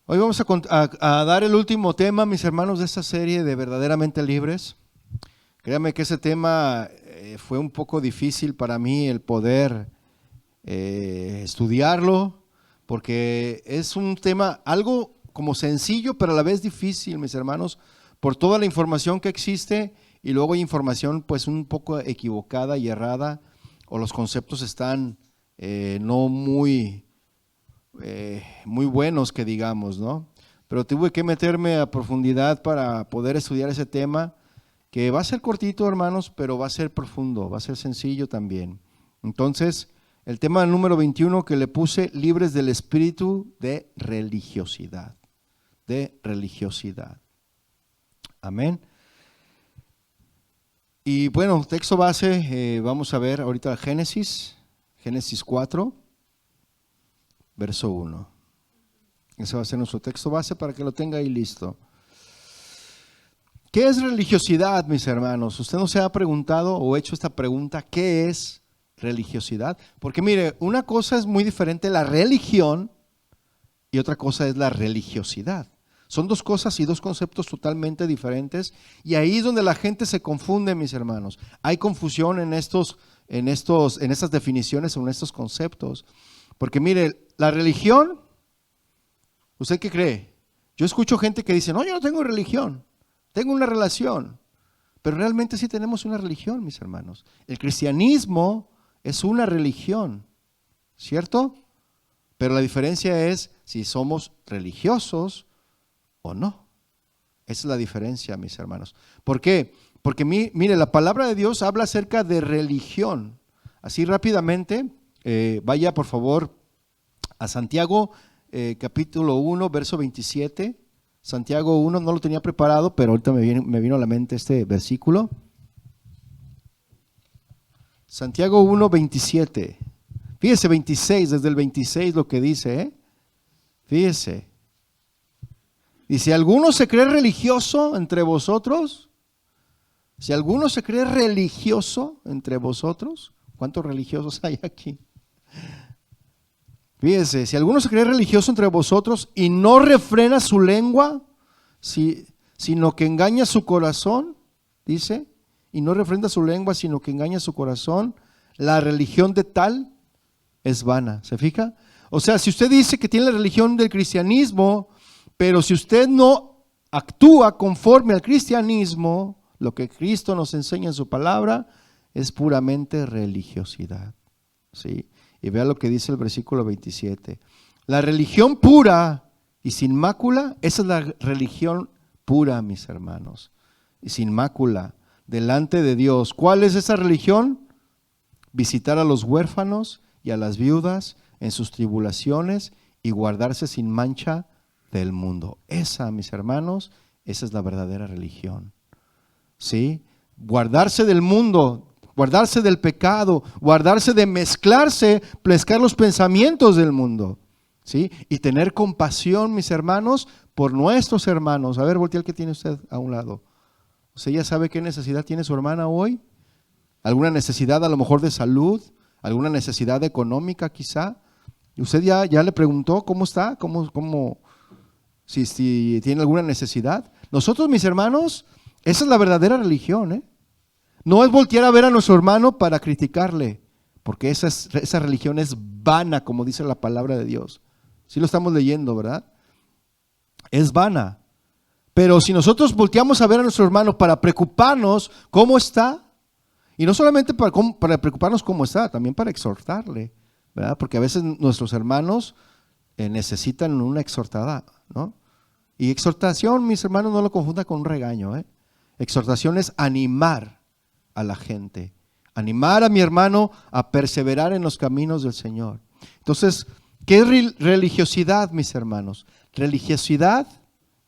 Hoy vamos a dar el último tema, mis hermanos, de esta serie de Verdaderamente Libres. Créanme que ese tema fue un poco difícil para mí el poder estudiarlo, porque es un tema algo como sencillo, pero a la vez difícil, mis hermanos, por toda la información que existe, y luego hay información pues un poco equivocada y errada, o los conceptos están no muy buenos que digamos, ¿no? Pero tuve que meterme a profundidad para poder estudiar ese tema, que va a ser cortito, hermanos, pero va a ser profundo, va a ser sencillo también. Entonces, el tema número 21 que le puse, libres del espíritu de religiosidad, Amén. Y bueno, texto base, vamos a ver ahorita Génesis 4. Verso 1. Ese va a ser nuestro texto base para que lo tenga ahí listo. ¿Qué es religiosidad, mis hermanos? ¿Usted no se ha preguntado o hecho esta pregunta? ¿Qué es religiosidad? Porque mire, una cosa es muy diferente la religión y otra cosa es la religiosidad. Son dos cosas y dos conceptos totalmente diferentes, y ahí es donde la gente se confunde, mis hermanos. Hay confusión en estas definiciones o en estos conceptos. Porque mire, la religión, ¿usted qué cree? Yo escucho gente que dice, no, yo no tengo religión, tengo una relación. Pero realmente sí tenemos una religión, mis hermanos. El cristianismo es una religión, ¿cierto? Pero la diferencia es si somos religiosos o no. Esa es la diferencia, mis hermanos. ¿Por qué? Porque mire, la palabra de Dios habla acerca de religión. Así rápidamente. Vaya por favor a Santiago capítulo 1 verso 27. Santiago 1, no lo tenía preparado, pero ahorita me vino a la mente este versículo. Santiago 1, 27. Fíjese 26, desde el 26 lo que dice, Fíjese. Dice, ¿alguno se cree religioso entre vosotros? Si alguno se cree religioso entre vosotros, ¿cuántos religiosos hay aquí? Fíjense, si alguno se cree religioso entre vosotros y no refrena su lengua, sino que engaña su corazón, dice, y no refrena su lengua, sino que engaña su corazón, la religión de tal es vana. ¿Se fija? O sea, si usted dice que tiene la religión del cristianismo, pero si usted no actúa conforme al cristianismo, lo que Cristo nos enseña en su palabra, es puramente religiosidad. ¿Sí? Y vea lo que dice el versículo 27. La religión pura y sin mácula, esa es la religión pura, mis hermanos. Y sin mácula, delante de Dios. ¿Cuál es esa religión? Visitar a los huérfanos y a las viudas en sus tribulaciones y guardarse sin mancha del mundo. Esa, mis hermanos, esa es la verdadera religión. ¿Sí? Guardarse del mundo, guardarse del pecado, guardarse de mezclar los pensamientos del mundo, ¿sí? Y tener compasión, mis hermanos, por nuestros hermanos. A ver, voltea el que tiene usted a un lado. ¿Usted ya sabe qué necesidad tiene su hermana hoy? ¿Alguna necesidad a lo mejor de salud? ¿Alguna necesidad económica quizá? ¿Y usted ya le preguntó cómo está? Si tiene alguna necesidad? Nosotros, mis hermanos, esa es la verdadera religión, No es voltear a ver a nuestro hermano para criticarle, porque esa religión es vana, como dice la palabra de Dios. Sí lo estamos leyendo, ¿verdad? Es vana. Pero si nosotros volteamos a ver a nuestro hermano para preocuparnos cómo está, y no solamente para preocuparnos cómo está, también para exhortarle, ¿verdad? Porque a veces nuestros hermanos necesitan una exhortada, ¿no? Y exhortación, mis hermanos, no lo confunda con un regaño, Exhortación es animar a la gente, animar a mi hermano a perseverar en los caminos del Señor. Entonces, ¿qué es religiosidad, mis hermanos? Religiosidad,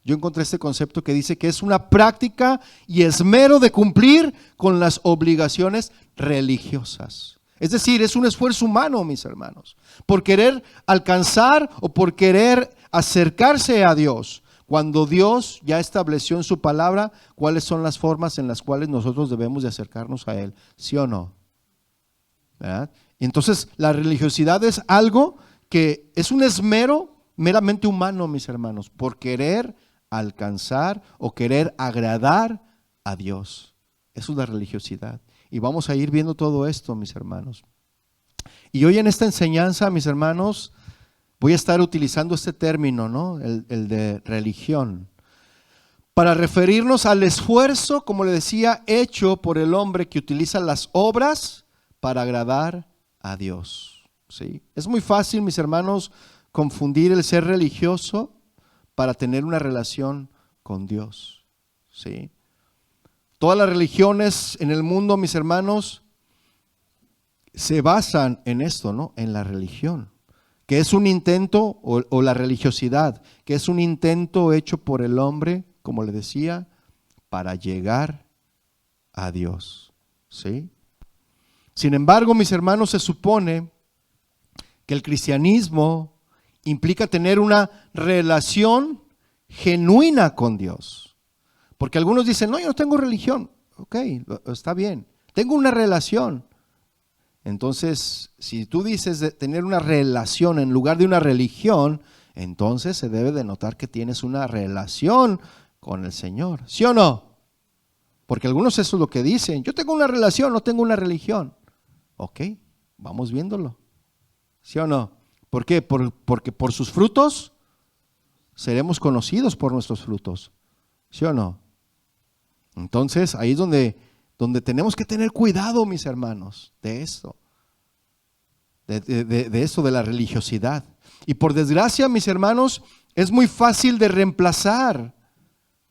yo encontré este concepto que dice que es una práctica y esmero de cumplir con las obligaciones religiosas. Es decir, es un esfuerzo humano, mis hermanos, por querer alcanzar o por querer acercarse a Dios, cuando Dios ya estableció en su palabra cuáles son las formas en las cuales nosotros debemos de acercarnos a Él, ¿sí o no? ¿Verdad? Entonces, la religiosidad es algo que es un esmero meramente humano, mis hermanos, por querer alcanzar o querer agradar a Dios. Eso es la religiosidad. Y vamos a ir viendo todo esto, mis hermanos. Y hoy en esta enseñanza, mis hermanos, voy a estar utilizando este término, ¿no? El de religión, para referirnos al esfuerzo, como le decía, hecho por el hombre que utiliza las obras para agradar a Dios. ¿Sí? Es muy fácil, mis hermanos, confundir el ser religioso para tener una relación con Dios. ¿Sí? Todas las religiones en el mundo, mis hermanos, se basan en esto, ¿no? En la religión, que es un intento, o la religiosidad, que es un intento hecho por el hombre, como le decía, para llegar a Dios. ¿Sí? Sin embargo, mis hermanos, se supone que el cristianismo implica tener una relación genuina con Dios. Porque algunos dicen, no, yo no tengo religión. Ok, está bien. Tengo una relación. Entonces, si tú dices de tener una relación en lugar de una religión, entonces se debe de notar que tienes una relación con el Señor. ¿Sí o no? Porque algunos eso es lo que dicen. Yo tengo una relación, no tengo una religión. Ok, vamos viéndolo. ¿Sí o no? ¿Por qué? Porque por sus frutos seremos conocidos por nuestros frutos. ¿Sí o no? Entonces, ahí es donde tenemos que tener cuidado, mis hermanos, de esto. De esto de la religiosidad. Y por desgracia, mis hermanos, es muy fácil de reemplazar,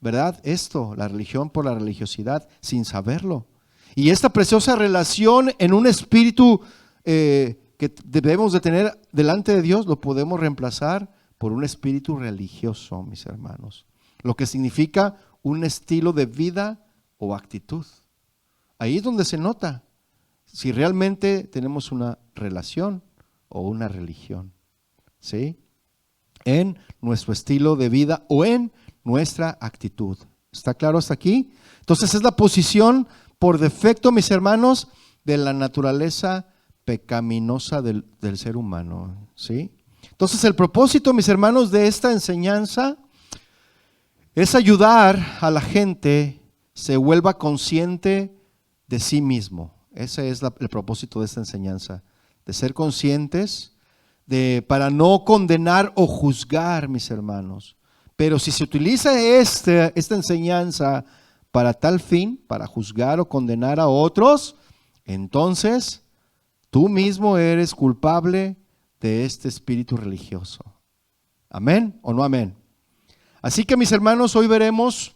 ¿verdad? Esto, la religión por la religiosidad, sin saberlo. Y esta preciosa relación en un espíritu que debemos de tener delante de Dios, lo podemos reemplazar por un espíritu religioso, mis hermanos. Lo que significa un estilo de vida o actitud. Ahí es donde se nota si realmente tenemos una relación o una religión. ¿Sí? En nuestro estilo de vida o en nuestra actitud. ¿Está claro hasta aquí? Entonces es la posición por defecto, mis hermanos, de la naturaleza pecaminosa del ser humano. ¿Sí? Entonces el propósito, mis hermanos, de esta enseñanza es ayudar a la gente se vuelva consciente de sí mismo. Ese es el propósito de esta enseñanza, de ser conscientes, para no condenar o juzgar, mis hermanos. Pero si se utiliza esta enseñanza para tal fin, para juzgar o condenar a otros, entonces tú mismo eres culpable de este espíritu religioso. ¿Amén o no amén? Así que, mis hermanos, hoy veremos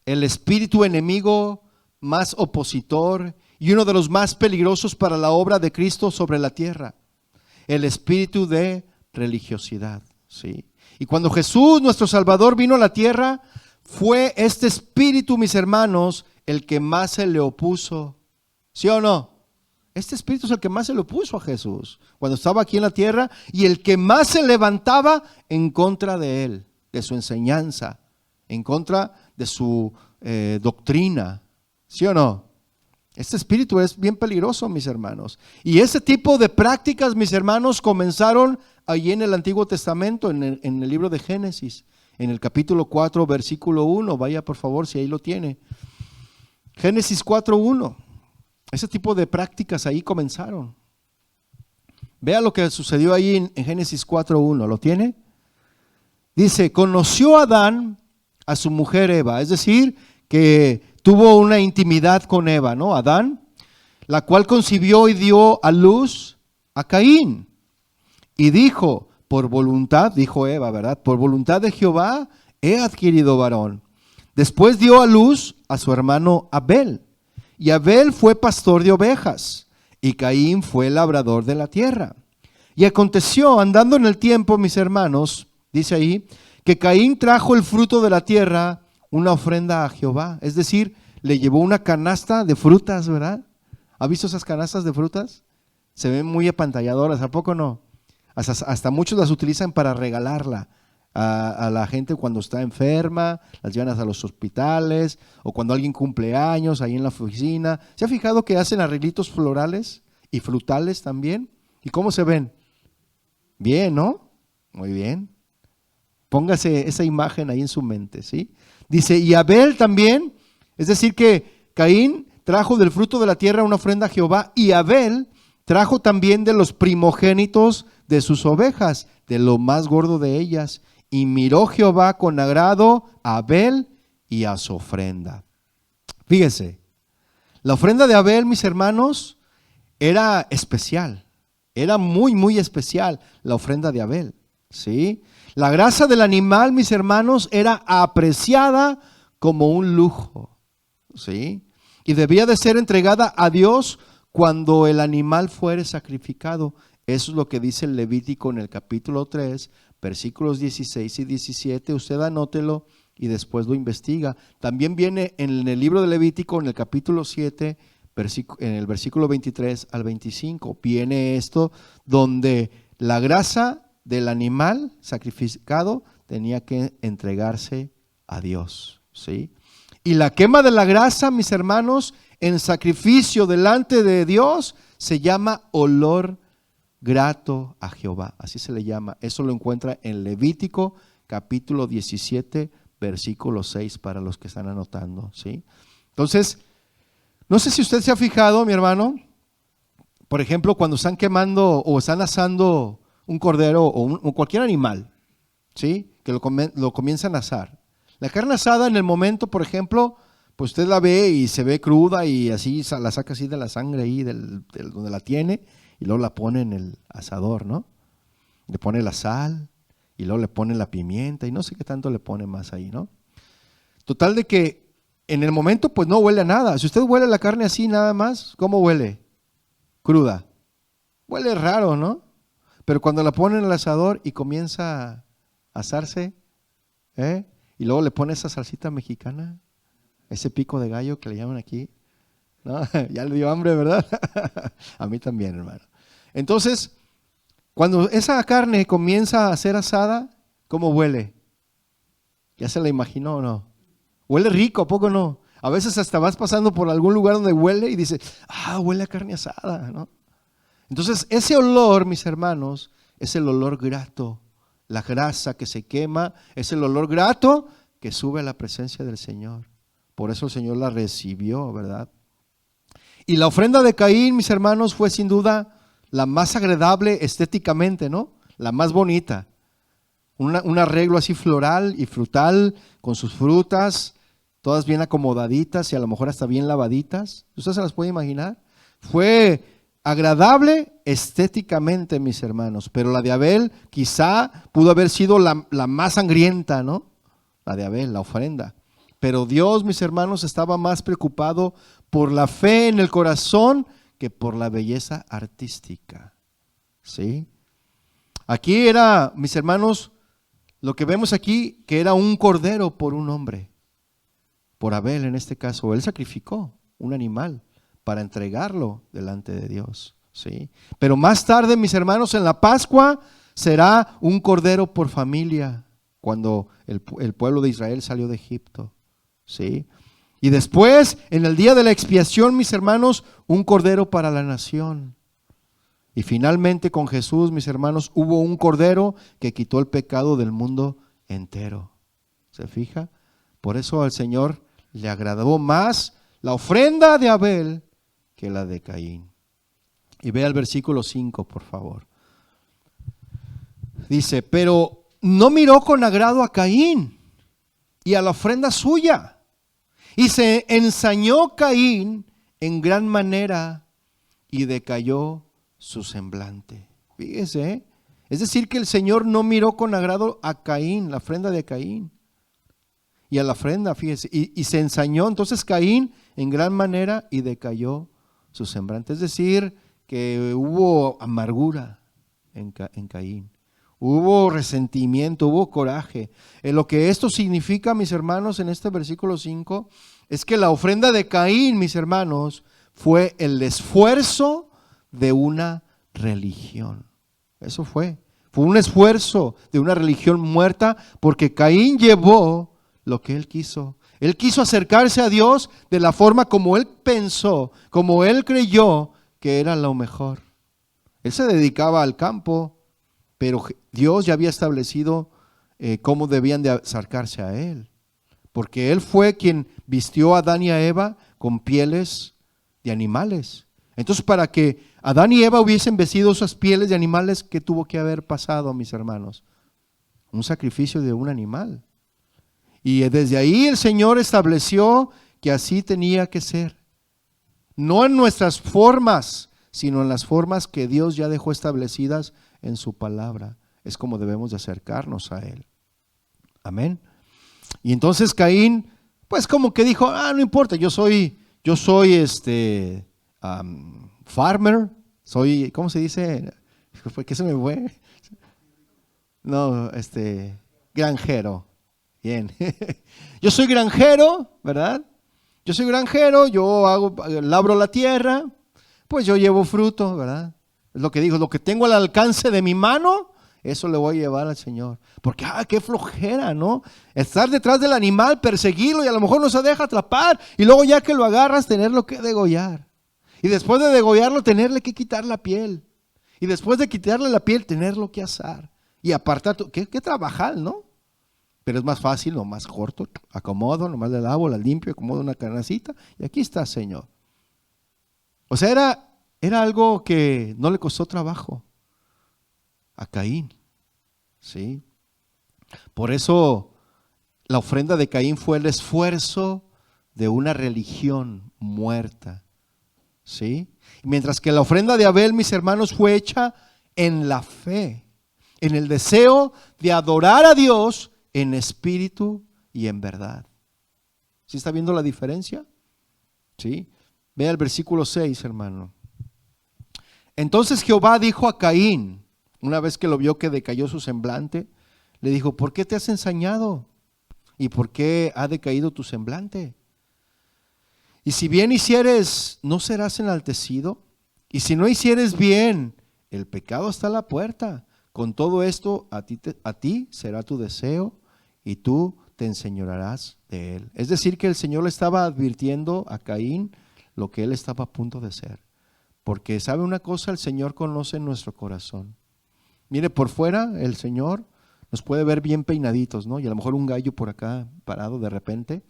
el espíritu enemigo más opositor y uno de los más peligrosos para la obra de Cristo sobre la tierra, el espíritu de religiosidad. ¿Sí? Y cuando Jesús, nuestro Salvador, vino a la tierra, fue este espíritu, mis hermanos, el que más se le opuso. ¿Sí o no? Este espíritu es el que más se le opuso a Jesús cuando estaba aquí en la tierra, y el que más se levantaba en contra de él, de su enseñanza, en contra de su doctrina. ¿Sí o no? Este espíritu es bien peligroso, mis hermanos. Y ese tipo de prácticas, mis hermanos, comenzaron allí en el Antiguo Testamento, en el libro de Génesis, en el capítulo 4, versículo 1. Vaya, por favor, si ahí lo tiene. Génesis 4:1. Ese tipo de prácticas ahí comenzaron. Vea lo que sucedió ahí en Génesis 4:1. ¿Lo tiene? Dice, conoció Adán a su mujer Eva, es decir, que tuvo una intimidad con Eva, ¿no? Adán, la cual concibió y dio a luz a Caín. Y dijo, por voluntad, dijo Eva, ¿verdad? Por voluntad de Jehová he adquirido varón. Después dio a luz a su hermano Abel. Y Abel fue pastor de ovejas, y Caín fue labrador de la tierra. Y aconteció, andando en el tiempo, mis hermanos, dice ahí, que Caín trajo el fruto de la tierra, una ofrenda a Jehová. Es decir, le llevó una canasta de frutas, ¿verdad? ¿Ha visto esas canastas de frutas? Se ven muy apantalladoras, ¿a poco no? Hasta muchos las utilizan para regalarla a la gente cuando está enferma, las llevan a los hospitales, o cuando alguien cumple años ahí en la oficina. ¿Se ha fijado que hacen arreglitos florales y frutales también? ¿Y cómo se ven? Bien, ¿no? Muy bien. Póngase esa imagen ahí en su mente, ¿sí? Dice, y Abel también, es decir que Caín trajo del fruto de la tierra una ofrenda a Jehová, y Abel trajo también de los primogénitos de sus ovejas, de lo más gordo de ellas. Y miró Jehová con agrado a Abel y a su ofrenda. Fíjese, la ofrenda de Abel, mis hermanos, era especial. Era muy, muy especial la ofrenda de Abel, ¿sí? La grasa del animal, mis hermanos, era apreciada como un lujo, ¿sí? Y debía de ser entregada a Dios cuando el animal fuere sacrificado. Eso es lo que dice el Levítico en el capítulo 3, versículos 16 y 17. Usted anótelo y después lo investiga. También viene en el libro de Levítico, en el capítulo 7, en el versículo 23 al 25. Viene esto donde la grasa del animal sacrificado tenía que entregarse a Dios, ¿sí? Y la quema de la grasa, mis hermanos, en sacrificio delante de Dios, se llama olor grato a Jehová, así se le llama. Eso lo encuentra en Levítico capítulo 17, versículo 6, para los que están anotando, ¿sí? Entonces, no sé si usted se ha fijado, mi hermano, por ejemplo, cuando están quemando o están asando un cordero o cualquier animal, ¿sí? Que lo comienzan a asar. La carne asada en el momento, por ejemplo, pues usted la ve y se ve cruda y así la saca así de la sangre ahí donde la tiene y luego la pone en el asador, ¿no? Le pone la sal y luego le pone la pimienta y no sé qué tanto le pone más ahí, ¿no? Total de que en el momento pues no huele a nada. Si usted huele la carne así nada más, ¿cómo huele? Cruda. Huele raro, ¿no? Pero cuando la pone en el asador y comienza a asarse, y luego le pone esa salsita mexicana, ese pico de gallo que le llaman aquí, ¿no? Ya le dio hambre, ¿verdad? A mí también, hermano. Entonces, cuando esa carne comienza a ser asada, ¿cómo huele? ¿Ya se la imaginó o no? Huele rico, ¿a poco no? A veces hasta vas pasando por algún lugar donde huele y dices, huele a carne asada, ¿no? Entonces, ese olor, mis hermanos, es el olor grato. La grasa que se quema es el olor grato que sube a la presencia del Señor. Por eso el Señor la recibió, ¿verdad? Y la ofrenda de Caín, mis hermanos, fue sin duda la más agradable estéticamente, ¿no? La más bonita. Un arreglo así floral y frutal, con sus frutas, todas bien acomodaditas y a lo mejor hasta bien lavaditas. ¿Usted se las puede imaginar? Fue agradable estéticamente, mis hermanos, pero la de Abel quizá pudo haber sido la más sangrienta, ¿no? La de Abel, la ofrenda. Pero Dios, mis hermanos, estaba más preocupado por la fe en el corazón que por la belleza artística, ¿sí? Aquí era, mis hermanos, lo que vemos aquí, que era un cordero por un hombre, por Abel en este caso. Él sacrificó un animal para entregarlo delante de Dios, ¿sí? Pero más tarde, mis hermanos, en la Pascua será un cordero por familia, cuando el pueblo de Israel salió de Egipto, ¿sí? Y después, en el día de la expiación, mis hermanos, un cordero para la nación. Y finalmente con Jesús, mis hermanos, hubo un cordero que quitó el pecado del mundo entero. ¿Se fija? Por eso al Señor le agradó más la ofrenda de Abel que la de Caín. Y vea el versículo 5, por favor. Dice, pero no miró con agrado a Caín y a la ofrenda suya. Y se ensañó Caín en gran manera y decayó su semblante. Fíjese, ¿eh? Es decir que el Señor no miró con agrado a Caín, la ofrenda de Caín. Y a la ofrenda, fíjese, y se ensañó entonces Caín en gran manera y decayó su semblante. Es decir, que hubo amargura en Caín. Hubo resentimiento, hubo coraje. Lo que esto significa, mis hermanos, en este versículo 5, es que la ofrenda de Caín, mis hermanos, fue el esfuerzo de una religión. Eso fue un esfuerzo de una religión muerta, porque Caín llevó lo que él quiso. Él quiso acercarse a Dios de la forma como él pensó, como él creyó que era lo mejor. Él se dedicaba al campo, pero Dios ya había establecido cómo debían de acercarse a Él, porque Él fue quien vistió a Adán y a Eva con pieles de animales. Entonces, para que Adán y Eva hubiesen vestido esas pieles de animales, ¿qué tuvo que haber pasado, mis hermanos? Un sacrificio de un animal. Y desde ahí el Señor estableció que así tenía que ser. No en nuestras formas, sino en las formas que Dios ya dejó establecidas en su palabra. Es como debemos de acercarnos a Él. Amén. Y entonces Caín, pues como que dijo, no importa, yo soy farmer, soy, ¿cómo se dice? ¿Qué se me fue? No, granjero. Bien. Yo soy granjero, ¿verdad? Yo soy granjero, labro la tierra, pues yo llevo fruto, ¿verdad? Es lo que dijo, lo que tengo al alcance de mi mano, eso le voy a llevar al Señor. Porque, qué flojera, ¿no? Estar detrás del animal, perseguirlo y a lo mejor no se deja atrapar. Y luego ya que lo agarras, tenerlo que degollar. Y después de degollarlo, tenerle que quitar la piel. Y después de quitarle la piel, tenerlo que asar. Y apartar, qué trabajar, ¿no? Pero es más fácil, lo más corto, acomodo, nomás le lavo, la limpio, acomodo una canacita y aquí está, Señor. O sea, era algo que no le costó trabajo a Caín, ¿sí? Por eso la ofrenda de Caín fue el esfuerzo de una religión muerta, ¿sí? Mientras que la ofrenda de Abel, mis hermanos, fue hecha en la fe, en el deseo de adorar a Dios en espíritu y en verdad. ¿Sí está viendo la diferencia? ¿Sí? Vea el versículo 6, hermano. Entonces Jehová dijo a Caín, una vez que lo vio que decayó su semblante, le dijo, ¿por qué te has ensañado? ¿Y por qué ha decaído tu semblante? Y si bien hicieres, ¿no serás enaltecido? Y si no hicieres bien, el pecado está a la puerta. Con todo esto, a ti será tu deseo y tú te enseñorearás de él. Es decir, que el Señor le estaba advirtiendo a Caín lo que él estaba a punto de ser. Porque sabe una cosa, el Señor conoce nuestro corazón. Mire, por fuera el Señor nos puede ver bien peinaditos, ¿no? Y a lo mejor un gallo por acá parado de repente.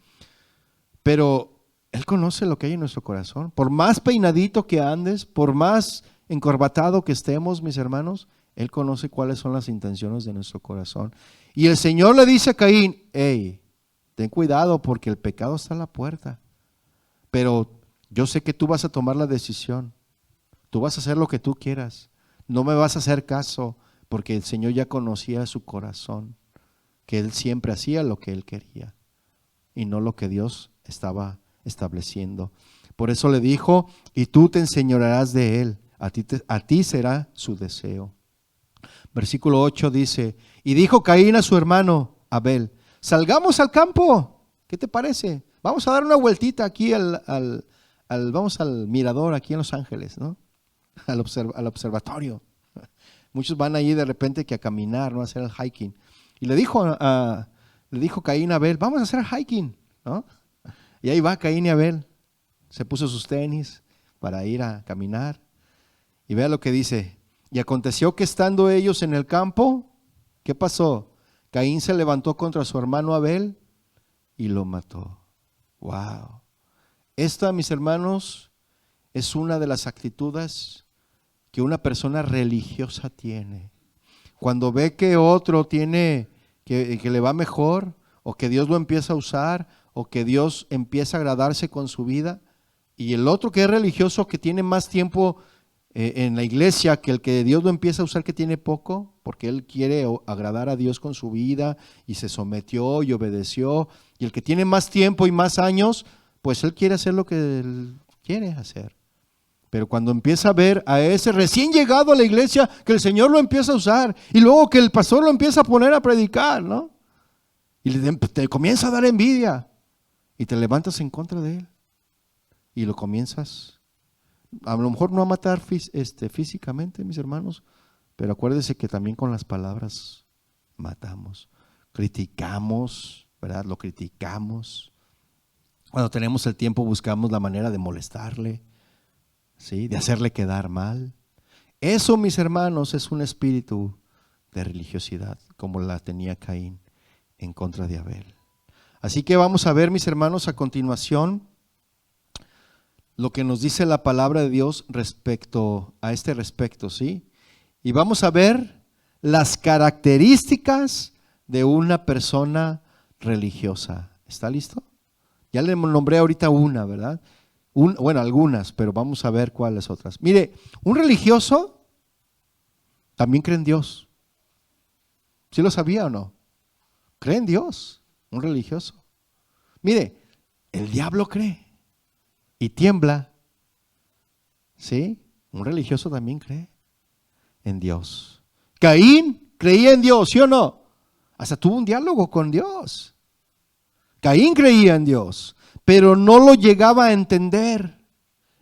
Pero Él conoce lo que hay en nuestro corazón. Por más peinadito que andes, por más encorbatado que estemos, mis hermanos, Él conoce cuáles son las intenciones de nuestro corazón. Y el Señor le dice a Caín, hey, ten cuidado porque el pecado está a la puerta. Pero yo sé que tú vas a tomar la decisión. Tú vas a hacer lo que tú quieras. No me vas a hacer caso porque el Señor ya conocía su corazón. Que Él siempre hacía lo que Él quería y no lo que Dios estaba estableciendo. Por eso le dijo, y tú te enseñorearás de Él. A ti será su deseo. Versículo 8 dice, y dijo Caín a su hermano Abel, salgamos al campo, ¿qué te parece? Vamos a dar una vueltita aquí vamos al mirador aquí en Los Ángeles, ¿no? Al observatorio. Muchos van allí de repente que a caminar, ¿no? A hacer el hiking. Y le dijo Caín a Abel, vamos a hacer hiking, ¿no? Y ahí va Caín y Abel. Se puso sus tenis para ir a caminar. Y vea lo que dice. Y aconteció que estando ellos en el campo, ¿qué pasó? Caín se levantó contra su hermano Abel y lo mató. Wow. Esta, mis hermanos, es una de las actitudes que una persona religiosa tiene. Cuando ve que otro tiene, que le va mejor, o que Dios lo empieza a usar, o que Dios empieza a agradarse con su vida, y el otro que es religioso, que tiene más tiempo en la iglesia, que el que Dios lo empieza a usar que tiene poco, porque él quiere agradar a Dios con su vida, y se sometió y obedeció, y el que tiene más tiempo y más años, pues él quiere hacer lo que él quiere hacer. Pero cuando empieza a ver a ese recién llegado a la iglesia, que el Señor lo empieza a usar, y luego que el pastor lo empieza a poner a predicar, ¿no? Y te comienza a dar envidia, y te levantas en contra de él, y lo comienzas, a lo mejor no a matar físicamente, mis hermanos, pero acuérdese que también con las palabras matamos, criticamos, ¿verdad? Lo criticamos. Cuando tenemos el tiempo buscamos la manera de molestarle, ¿sí? De hacerle quedar mal. Eso, mis hermanos, es un espíritu de religiosidad, como la tenía Caín en contra de Abel. Así que vamos a ver, mis hermanos, a continuación lo que nos dice la palabra de Dios respecto a este respecto, ¿sí? Y vamos a ver las características de una persona religiosa. ¿Está listo? Ya le nombré ahorita una, ¿verdad? Bueno, algunas, pero vamos a ver cuáles otras. Mire, un religioso también cree en Dios. ¿Sí lo sabía o no? Cree en Dios, un religioso. Mire, el diablo cree y tiembla. ¿Sí? Un religioso también cree en Dios. Caín creía en Dios, ¿sí o no? Hasta tuvo un diálogo con Dios. Caín creía en Dios, pero no lo llegaba a entender,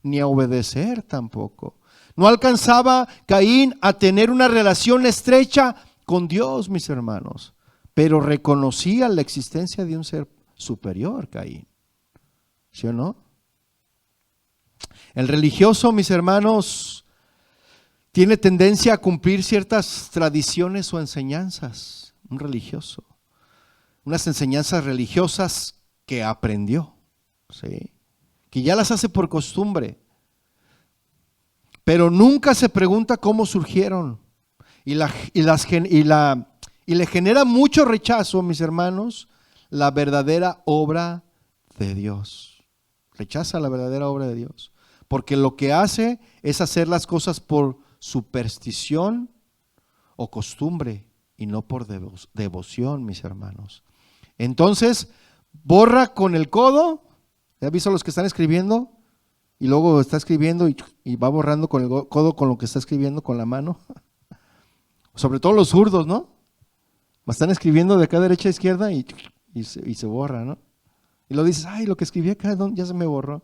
ni a obedecer tampoco. No alcanzaba Caín a tener una relación estrecha con Dios, mis hermanos, pero reconocía la existencia de un ser superior, Caín. ¿Sí o no? El religioso, mis hermanos, tiene tendencia a cumplir ciertas tradiciones o enseñanzas. Un religioso. Unas enseñanzas religiosas que aprendió, ¿sí? Que ya las hace por costumbre, pero nunca se pregunta cómo surgieron y le genera mucho rechazo, mis hermanos, la verdadera obra de Dios. Rechaza la verdadera obra de Dios, porque lo que hace es hacer las cosas por superstición o costumbre y no por devoción, mis hermanos. Entonces, borra con el codo. ¿Ya has visto a los que están escribiendo? Y luego está escribiendo y va borrando con el codo con lo que está escribiendo con la mano. Sobre todo los zurdos, ¿no? Están escribiendo de acá derecha a izquierda y se borra, ¿no? Y lo dices, ay, lo que escribí acá ya se me borró.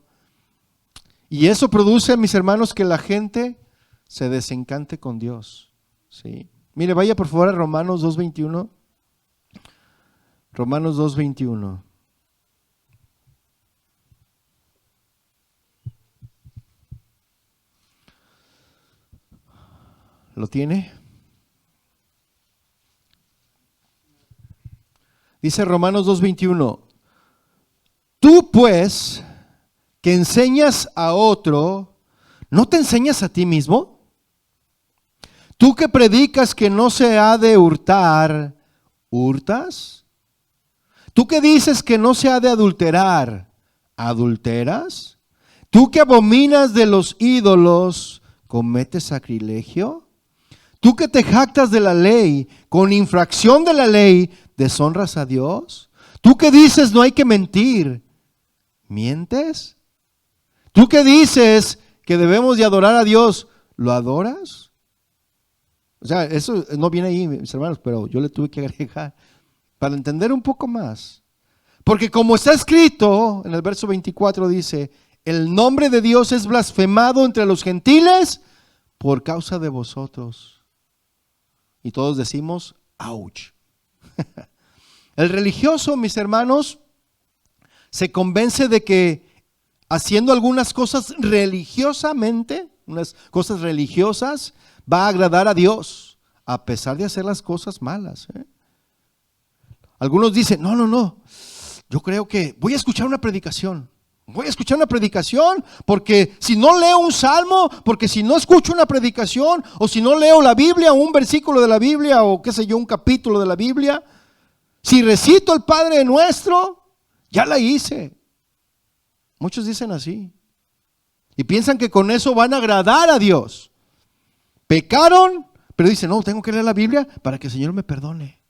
Y eso produce, mis hermanos, que la gente se desencante con Dios, ¿sí? Mire, vaya por favor a Romanos 2:21. Romanos 2:21. ¿Lo tiene? Dice Romanos 2:21. Tú pues, que enseñas a otro, ¿no te enseñas a ti mismo? Tú que predicas que no se ha de hurtar, ¿hurtas? Tú que dices que no se ha de adulterar, ¿adulteras? Tú que abominas de los ídolos, ¿cometes sacrilegio? Tú que te jactas de la ley, con infracción de la ley, ¿deshonras a Dios? Tú que dices no hay que mentir, ¿mientes? Tú que dices que debemos de adorar a Dios, ¿lo adoras? O sea, eso no viene ahí, mis hermanos, pero yo le tuve que agregar para entender un poco más. Porque como está escrito en el verso 24 dice, el nombre de Dios es blasfemado entre los gentiles por causa de vosotros. Y todos decimos, ouch. El religioso, mis hermanos, se convence de que haciendo algunas cosas religiosamente, unas cosas religiosas, va a agradar a Dios, a pesar de hacer las cosas malas. Algunos dicen, no, yo creo que voy a escuchar una predicación. Voy a escuchar una predicación porque si no leo un salmo, porque si no escucho una predicación, o si no leo la Biblia, un versículo de la Biblia, o qué sé yo, un capítulo de la Biblia, si recito el Padre Nuestro, ya la hice. Muchos dicen así y piensan que con eso van a agradar a Dios. Pecaron, pero dicen, no, tengo que leer la Biblia para que el Señor me perdone.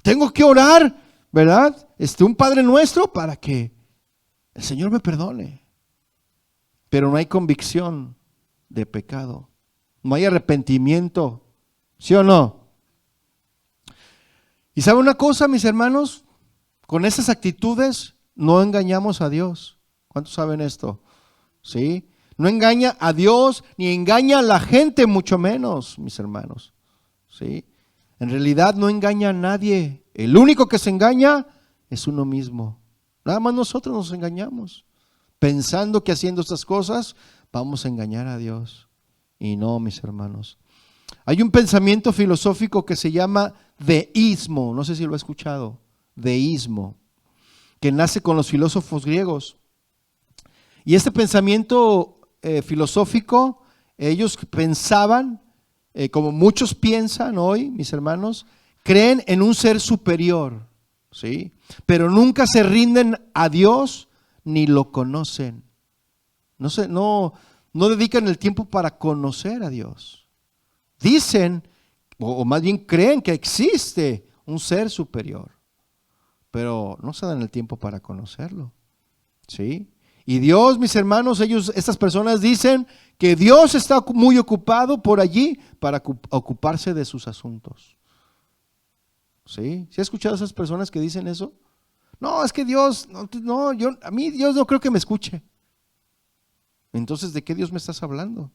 Tengo que orar, ¿verdad? Un Padre Nuestro para que el Señor me perdone. Pero no hay convicción de pecado. No hay arrepentimiento. ¿Sí o no? Y ¿sabe una cosa, mis hermanos? Con esas actitudes no engañamos a Dios. ¿Cuántos saben esto? ¿Sí? No engaña a Dios ni engaña a la gente, mucho menos, mis hermanos. ¿Sí? En realidad no engaña a nadie. El único que se engaña es uno mismo. Nada más nosotros nos engañamos, pensando que haciendo estas cosas vamos a engañar a Dios. Y no, mis hermanos. Hay un pensamiento filosófico que se llama deísmo, no sé si lo ha escuchado, deísmo, que nace con los filósofos griegos. Y este pensamiento filosófico, ellos pensaban, como muchos piensan hoy, mis hermanos, creen en un ser superior, ¿sí? Pero nunca se rinden a Dios ni lo conocen. No dedican el tiempo para conocer a Dios. Dicen, o más bien creen que existe un ser superior, pero no se dan el tiempo para conocerlo, ¿sí? Y Dios, mis hermanos, estas personas dicen que Dios está muy ocupado por allí para ocuparse de sus asuntos. ¿Sí? ¿Sí ha escuchado a esas personas que dicen eso? No, es que Dios, a mí Dios no creo que me escuche. Entonces, ¿de qué Dios me estás hablando?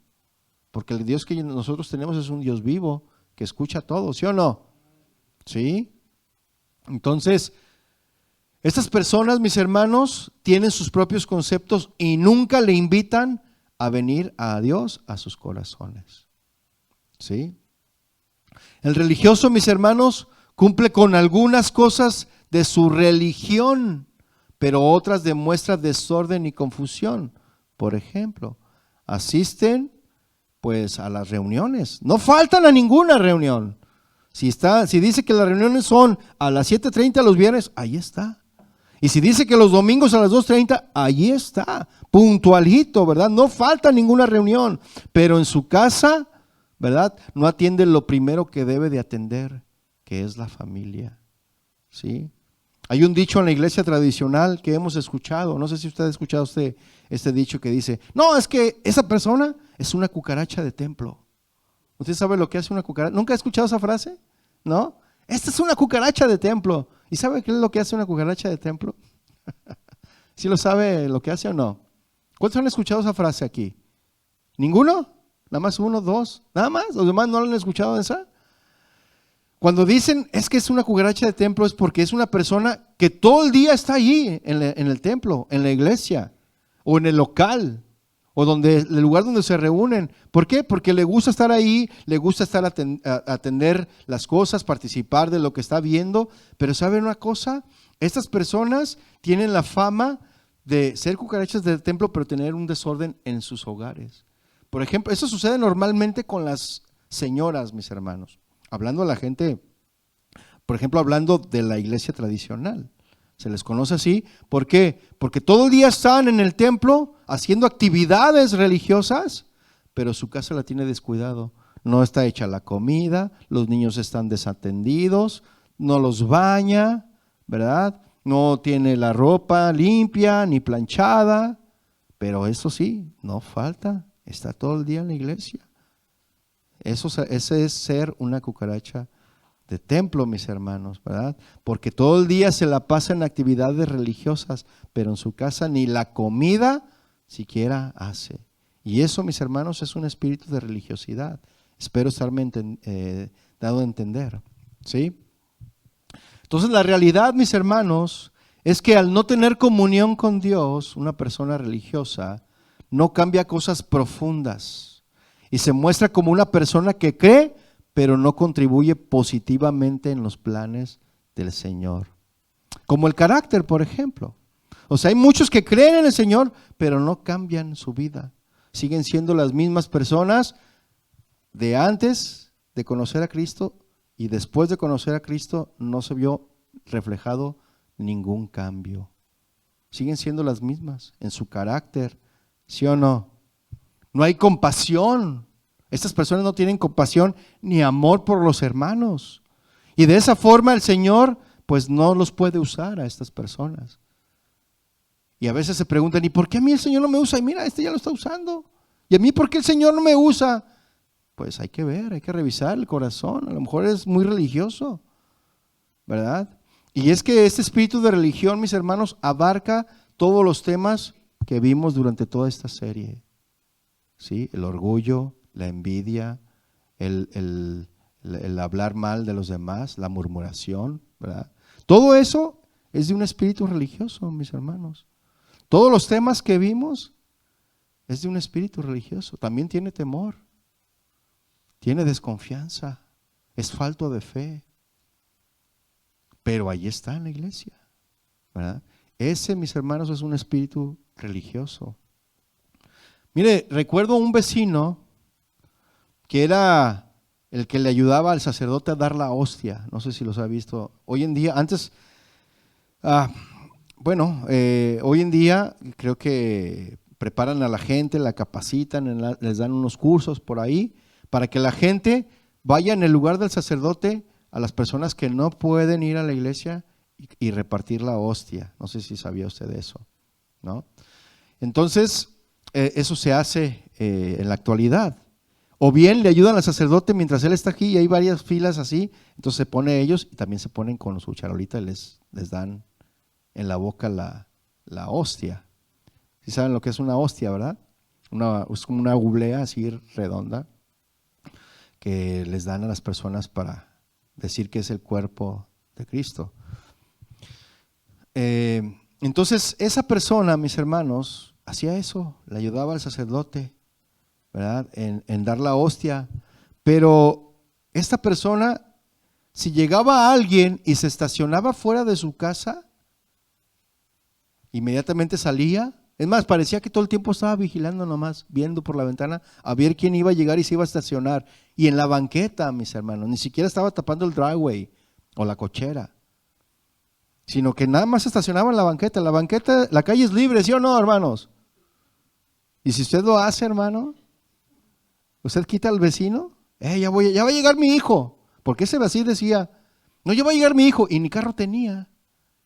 Porque el Dios que nosotros tenemos es un Dios vivo, que escucha todo, ¿sí o no? ¿Sí? Entonces, estas personas, mis hermanos, tienen sus propios conceptos y nunca le invitan a venir a Dios a sus corazones. ¿Sí? El religioso, mis hermanos, cumple con algunas cosas de su religión, pero otras demuestra desorden y confusión. Por ejemplo, asisten pues a las reuniones, no faltan a ninguna reunión. Si dice que las reuniones son a las 7:30 los viernes, ahí está. Y si dice que los domingos a las 2:30, ahí está, puntualito, ¿verdad? No falta ninguna reunión, pero en su casa, ¿verdad? No atiende lo primero que debe de atender, que es la familia, ¿sí? Hay un dicho en la iglesia tradicional que hemos escuchado, no sé si usted ha escuchado este dicho que dice, no, es que esa persona es una cucaracha de templo. ¿Usted sabe lo que hace una cucaracha? ¿Nunca ha escuchado esa frase? ¿No? Esta es una cucaracha de templo. ¿Y sabe qué es lo que hace una cucaracha de templo? ¿Sí lo sabe lo que hace o no? ¿Cuántos han escuchado esa frase aquí? ¿Ninguno? ¿Nada más uno, dos? ¿Nada más? ¿Los demás no la han escuchado esa? Cuando dicen es que es una cucaracha de templo es porque es una persona que todo el día está allí en el templo, en la iglesia o en el local o el lugar donde se reúnen. ¿Por qué? Porque le gusta estar ahí, le gusta estar atender las cosas, participar de lo que está viendo. Pero ¿saben una cosa? Estas personas tienen la fama de ser cucarachas del templo, pero tener un desorden en sus hogares. Por ejemplo, eso sucede normalmente con las señoras, mis hermanos. Hablando a la gente, por ejemplo, hablando de la iglesia tradicional. Se les conoce así. ¿Por qué? Porque todo el día están en el templo haciendo actividades religiosas, pero su casa la tiene descuidado. No está hecha la comida, los niños están desatendidos, no los baña, ¿verdad? No tiene la ropa limpia ni planchada, pero eso sí, no falta, está todo el día en la iglesia. Ese es ser una cucaracha de templo, mis hermanos, ¿verdad? Porque todo el día se la pasa en actividades religiosas, pero en su casa ni la comida siquiera hace. Y eso, mis hermanos, es un espíritu de religiosidad. Espero estarme dado a entender, ¿sí? Entonces la realidad, mis hermanos, es que al no tener comunión con Dios, una persona religiosa no cambia cosas profundas. Y se muestra como una persona que cree, pero no contribuye positivamente en los planes del Señor. Como el carácter, por ejemplo. O sea, hay muchos que creen en el Señor, pero no cambian su vida. Siguen siendo las mismas personas de antes de conocer a Cristo y después de conocer a Cristo no se vio reflejado ningún cambio. Siguen siendo las mismas en su carácter, ¿sí o no? No hay compasión. Estas personas no tienen compasión ni amor por los hermanos. Y de esa forma el Señor pues no los puede usar a estas personas. Y a veces se preguntan, ¿y por qué a mí el Señor no me usa? Y mira, este ya lo está usando. ¿Y a mí por qué el Señor no me usa? Pues hay que ver, hay que revisar el corazón. A lo mejor es muy religioso, ¿verdad? Y es que este espíritu de religión, mis hermanos, abarca todos los temas que vimos durante toda esta serie. ¿Sí? El orgullo, la envidia, el hablar mal de los demás, la murmuración, ¿verdad? Todo eso es de un espíritu religioso, mis hermanos. Todos los temas que vimos es de un espíritu religioso. También tiene temor. tiene desconfianza, es falto de fe. Pero ahí está en la iglesia, ¿verdad? Ese, mis hermanos, es un espíritu religioso. Mire, recuerdo un vecino que era el que le ayudaba al sacerdote a dar la hostia. No sé si los ha visto. Hoy en día, hoy en día creo que preparan a la gente, la capacitan, les dan unos cursos por ahí para que la gente vaya en el lugar del sacerdote a las personas que no pueden ir a la iglesia y repartir la hostia. No sé si sabía usted de eso, ¿no? Entonces, eso se hace en la actualidad. O bien le ayudan al sacerdote mientras él está aquí y hay varias filas así, entonces se pone ellos y también se ponen con su charolita y les dan en la boca la hostia. ¿Sí saben lo que es una hostia, verdad? Es como una oblea así redonda que les dan a las personas para decir que es el cuerpo de Cristo. Entonces esa persona, mis hermanos, hacía eso, le ayudaba al sacerdote, ¿verdad? En dar la hostia. Pero esta persona, si llegaba alguien y se estacionaba fuera de su casa, inmediatamente salía. Es más, parecía que todo el tiempo estaba vigilando nomás, viendo por la ventana a ver quién iba a llegar y se iba a estacionar. Y en la banqueta, mis hermanos, ni siquiera estaba tapando el driveway o la cochera, sino que nada más se estacionaba en la banqueta. La banqueta, la calle es libre, ¿sí o no, hermanos? Y si usted lo hace, hermano, usted quita al vecino, ya va a llegar mi hijo, porque ese vecino decía, no, ya va a llegar mi hijo, y ni carro tenía.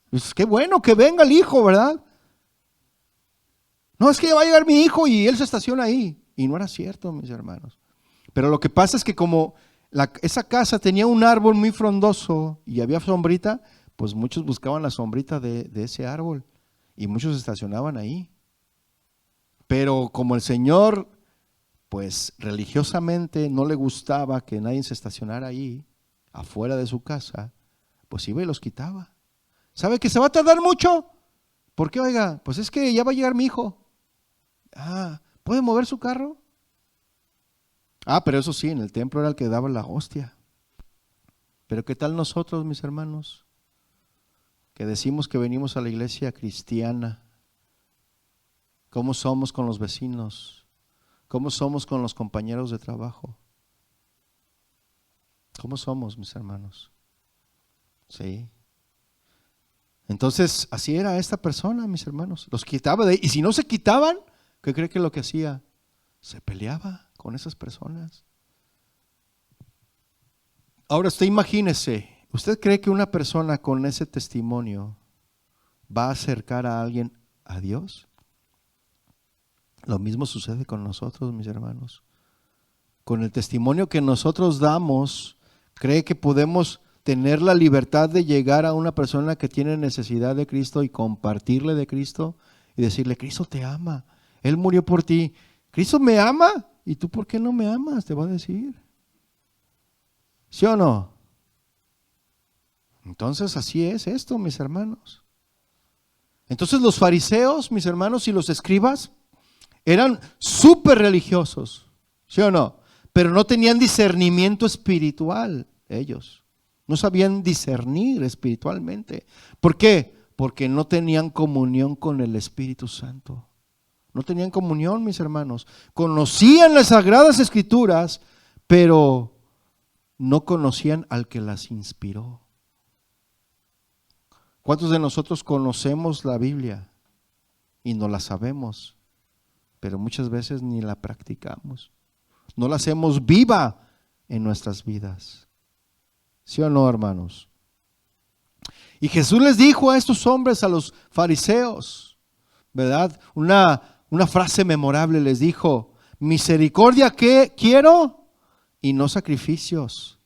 Pues qué bueno que venga el hijo, ¿verdad? No, es que ya va a llegar mi hijo y él se estaciona ahí. Y no era cierto, mis hermanos. Pero lo que pasa es que como esa casa tenía un árbol muy frondoso y había sombrita, pues muchos buscaban la sombrita de ese árbol y muchos se estacionaban ahí. Pero como el Señor, pues religiosamente no le gustaba que nadie se estacionara ahí, afuera de su casa, pues iba y los quitaba. ¿Sabe que se va a tardar mucho? ¿Por qué? Oiga, pues es que ya va a llegar mi hijo. ¿Puede mover su carro? Pero eso sí, en el templo era el que daba la hostia. Pero ¿qué tal nosotros, mis hermanos? Que decimos que venimos a la iglesia cristiana. ¿Cómo somos con los vecinos? ¿Cómo somos con los compañeros de trabajo? ¿Cómo somos, mis hermanos? Sí. Entonces, así era esta persona, mis hermanos. Los quitaba de ahí. Y si no se quitaban, ¿qué cree que lo que hacía? Se peleaba con esas personas. Ahora usted imagínese, ¿usted cree que una persona con ese testimonio va a acercar a alguien a Dios? Lo mismo sucede con nosotros, mis hermanos. Con el testimonio que nosotros damos, ¿cree que podemos tener la libertad de llegar a una persona que tiene necesidad de Cristo y compartirle de Cristo y decirle, Cristo te ama, Él murió por ti, Cristo me ama, ¿y tú por qué no me amas? Te va a decir. ¿Sí o no? Entonces así es esto, mis hermanos. Entonces los fariseos, mis hermanos, y los escribas eran súper religiosos, ¿sí o no? Pero no tenían discernimiento espiritual ellos. No sabían discernir espiritualmente. ¿Por qué? Porque no tenían comunión con el Espíritu Santo. No tenían comunión, mis hermanos. Conocían las Sagradas Escrituras, pero no conocían al que las inspiró. ¿Cuántos de nosotros conocemos la Biblia y no la sabemos? Pero muchas veces ni la practicamos. No la hacemos viva en nuestras vidas. ¿Sí o no, hermanos? Y Jesús les dijo a estos hombres, a los fariseos, ¿verdad? Una frase memorable les dijo, misericordia que quiero y no sacrificios.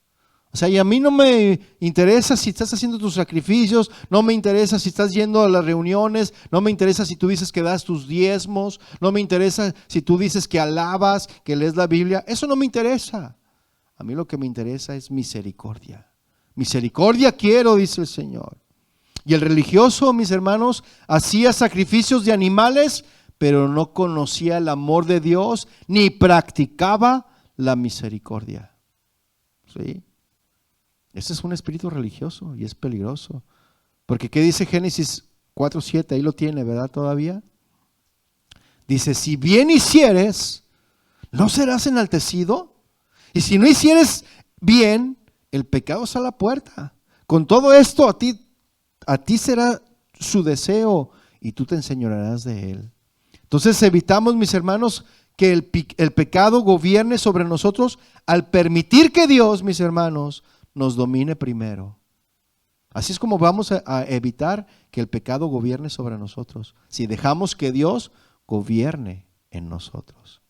O sea, y a mí no me interesa si estás haciendo tus sacrificios, no me interesa si estás yendo a las reuniones, no me interesa si tú dices que das tus diezmos, no me interesa si tú dices que alabas, que lees la Biblia, eso no me interesa. A mí lo que me interesa es misericordia. Misericordia quiero, dice el Señor. Y el religioso, mis hermanos, hacía sacrificios de animales, pero no conocía el amor de Dios, ni practicaba la misericordia. ¿sí? Ese es un espíritu religioso y es peligroso. Porque ¿qué dice Génesis 4:7? Ahí lo tiene, ¿verdad? Todavía. Dice, si bien hicieres, ¿no serás enaltecido? Y si no hicieres bien, el pecado está a la puerta. Con todo esto a ti será su deseo y tú te enseñorearás de él. Entonces evitamos, mis hermanos, que el pecado gobierne sobre nosotros al permitir que Dios, mis hermanos, nos domine primero. Así es como vamos a evitar que el pecado gobierne sobre nosotros, si dejamos que Dios gobierne en nosotros.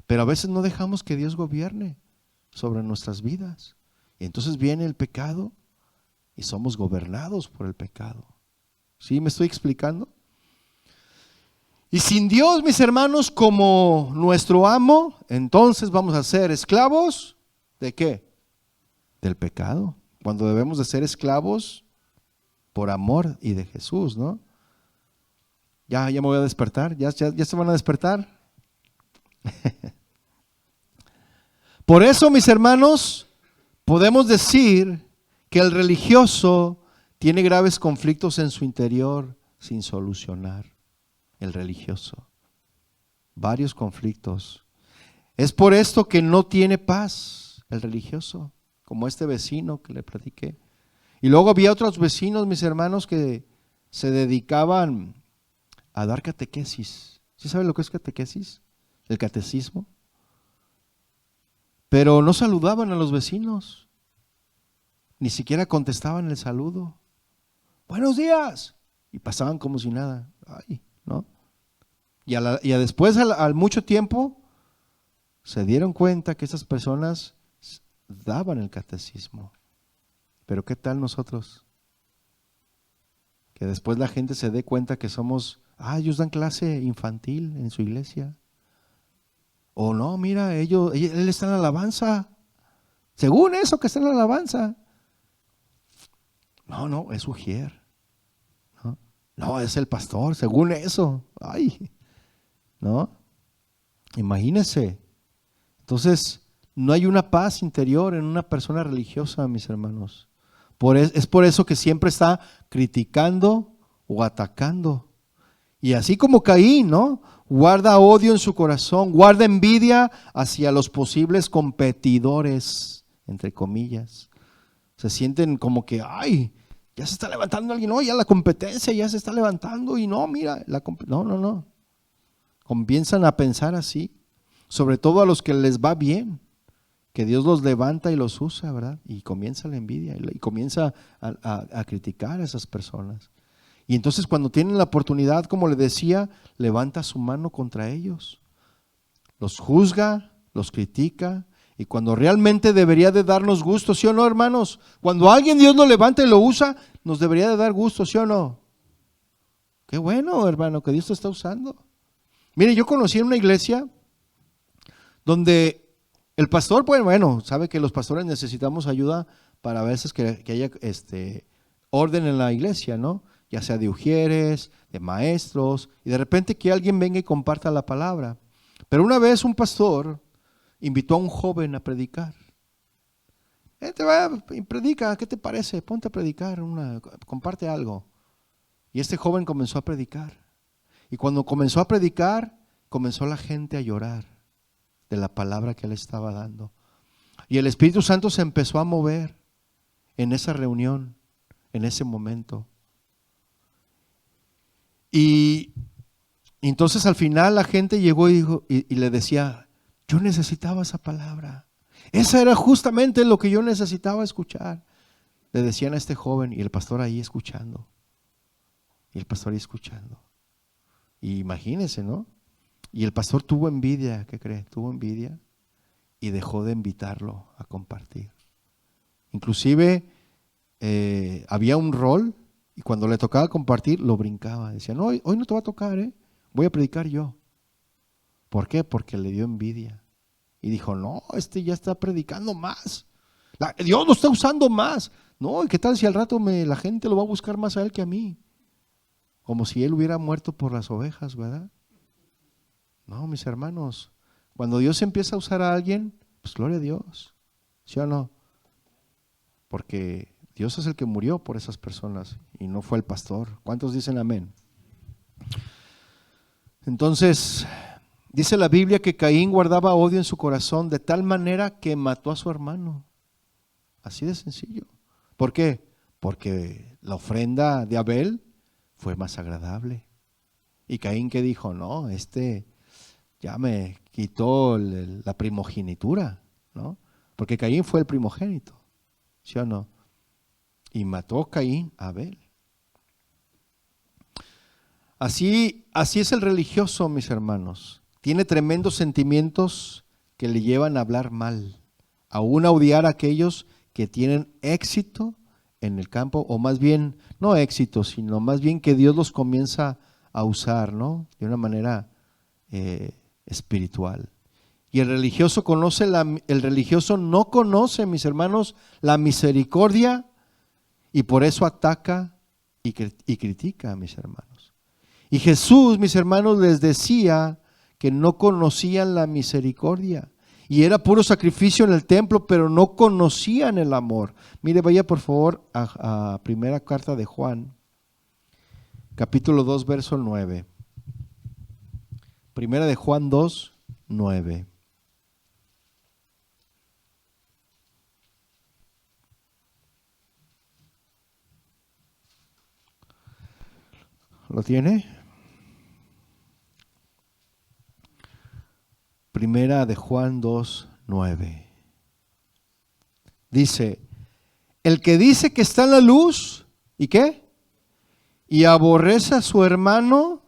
Pero a veces no dejamos que Dios gobierne sobre nuestras vidas. Y entonces viene el pecado y somos gobernados por el pecado. ¿Sí me estoy explicando? Y sin Dios, mis hermanos, como nuestro amo, entonces vamos a ser esclavos ¿de qué? Del pecado. Cuando debemos de ser esclavos por amor y de Jesús, ¿no? Ya me voy a despertar. ¿Ya se van a despertar? Por eso, mis hermanos, podemos decir que el religioso tiene graves conflictos en su interior sin solucionar. El religioso. Varios conflictos. Es por esto que no tiene paz el religioso, como este vecino que le platiqué. Y luego había otros vecinos, mis hermanos, que se dedicaban a dar catequesis. ¿Sí saben lo que es catequesis? El catecismo. Pero no saludaban a los vecinos, ni siquiera contestaban el saludo. Buenos días. Y pasaban como si nada. Ay, ¿no? Y después, al mucho tiempo, se dieron cuenta que esas personas daban el catecismo. Pero ¿qué tal nosotros? Que después la gente se dé cuenta que somos, ellos dan clase infantil en su iglesia. O no, mira, él está en la alabanza. Según eso que está en la alabanza. No, es Ujier. No, es el pastor, según eso. Ay, ¿no? Imagínense. Entonces, no hay una paz interior en una persona religiosa, mis hermanos. Es por eso que siempre está criticando o atacando. Y así como Caín, ¿no? Guarda odio en su corazón, guarda envidia hacia los posibles competidores, entre comillas. Se sienten como que, ya se está levantando alguien, ya la competencia ya se está levantando y no, mira, no. Comienzan a pensar así, sobre todo a los que les va bien, que Dios los levanta y los usa, ¿verdad? Y comienza la envidia y comienza a criticar a esas personas. Y entonces cuando tienen la oportunidad, como le decía, levanta su mano contra ellos. Los juzga, los critica. Y cuando realmente debería de darnos gusto, ¿sí o no, hermanos? Cuando alguien Dios lo levanta y lo usa, nos debería de dar gusto, ¿sí o no? Qué bueno, hermano, que Dios te está usando. Mire, yo conocí en una iglesia donde el pastor, pues bueno, sabe que los pastores necesitamos ayuda para a veces que haya orden en la iglesia, ¿no? Ya sea de ujieres, de maestros, y de repente que alguien venga y comparta la palabra. Pero una vez un pastor invitó a un joven a predicar. Te va y predica, ¿qué te parece? Ponte a predicar, comparte algo. Y este joven comenzó a predicar. Y cuando comenzó a predicar, comenzó la gente a llorar de la palabra que él estaba dando. Y el Espíritu Santo se empezó a mover en esa reunión, en ese momento. Y entonces al final la gente llegó y le decía, yo necesitaba esa palabra. Esa era justamente lo que yo necesitaba escuchar. Le decían a este joven y el pastor ahí escuchando. Y el pastor ahí escuchando. Y imagínense, ¿no? Y el pastor tuvo envidia, ¿qué cree? Tuvo envidia y dejó de invitarlo a compartir. Inclusive había un rol y cuando le tocaba compartir lo brincaba. Decía, no, hoy no te va a tocar, voy a predicar yo. ¿Por qué? Porque le dio envidia. Y dijo, no, ya está predicando más. Dios lo está usando más. No, ¿y qué tal si al rato la gente lo va a buscar más a él que a mí? Como si él hubiera muerto por las ovejas, ¿verdad? No, mis hermanos, cuando Dios empieza a usar a alguien, pues gloria a Dios, ¿sí o no? porque Dios es el que murió por esas personas y no fue el pastor. ¿Cuántos dicen amén? Entonces, dice la Biblia que Caín guardaba odio en su corazón de tal manera que mató a su hermano. Así de sencillo. ¿Por qué? Porque la ofrenda de Abel fue más agradable. Y Caín, que dijo, no, ya me quitó la primogenitura, ¿no? Porque Caín fue el primogénito, ¿sí o no? Y mató Caín a Abel. Así es el religioso, mis hermanos. Tiene tremendos sentimientos que le llevan a hablar mal, aún a odiar a aquellos que tienen éxito en el campo, o más bien, no éxito, sino más bien que Dios los comienza a usar, ¿no? De una manera espiritual. Y el religioso no conoce, mis hermanos, la misericordia, y por eso ataca y critica, mis hermanos. Y Jesús, mis hermanos, les decía que no conocían la misericordia. Y era puro sacrificio en el templo, pero no conocían el amor. Mire, vaya por favor a primera carta de Juan, capítulo 2, verso 9. Primera de Juan 2, 9. ¿Lo tiene? Primera de Juan 2, 9. Dice, el que dice que está en la luz, ¿y qué? Y aborrece a su hermano,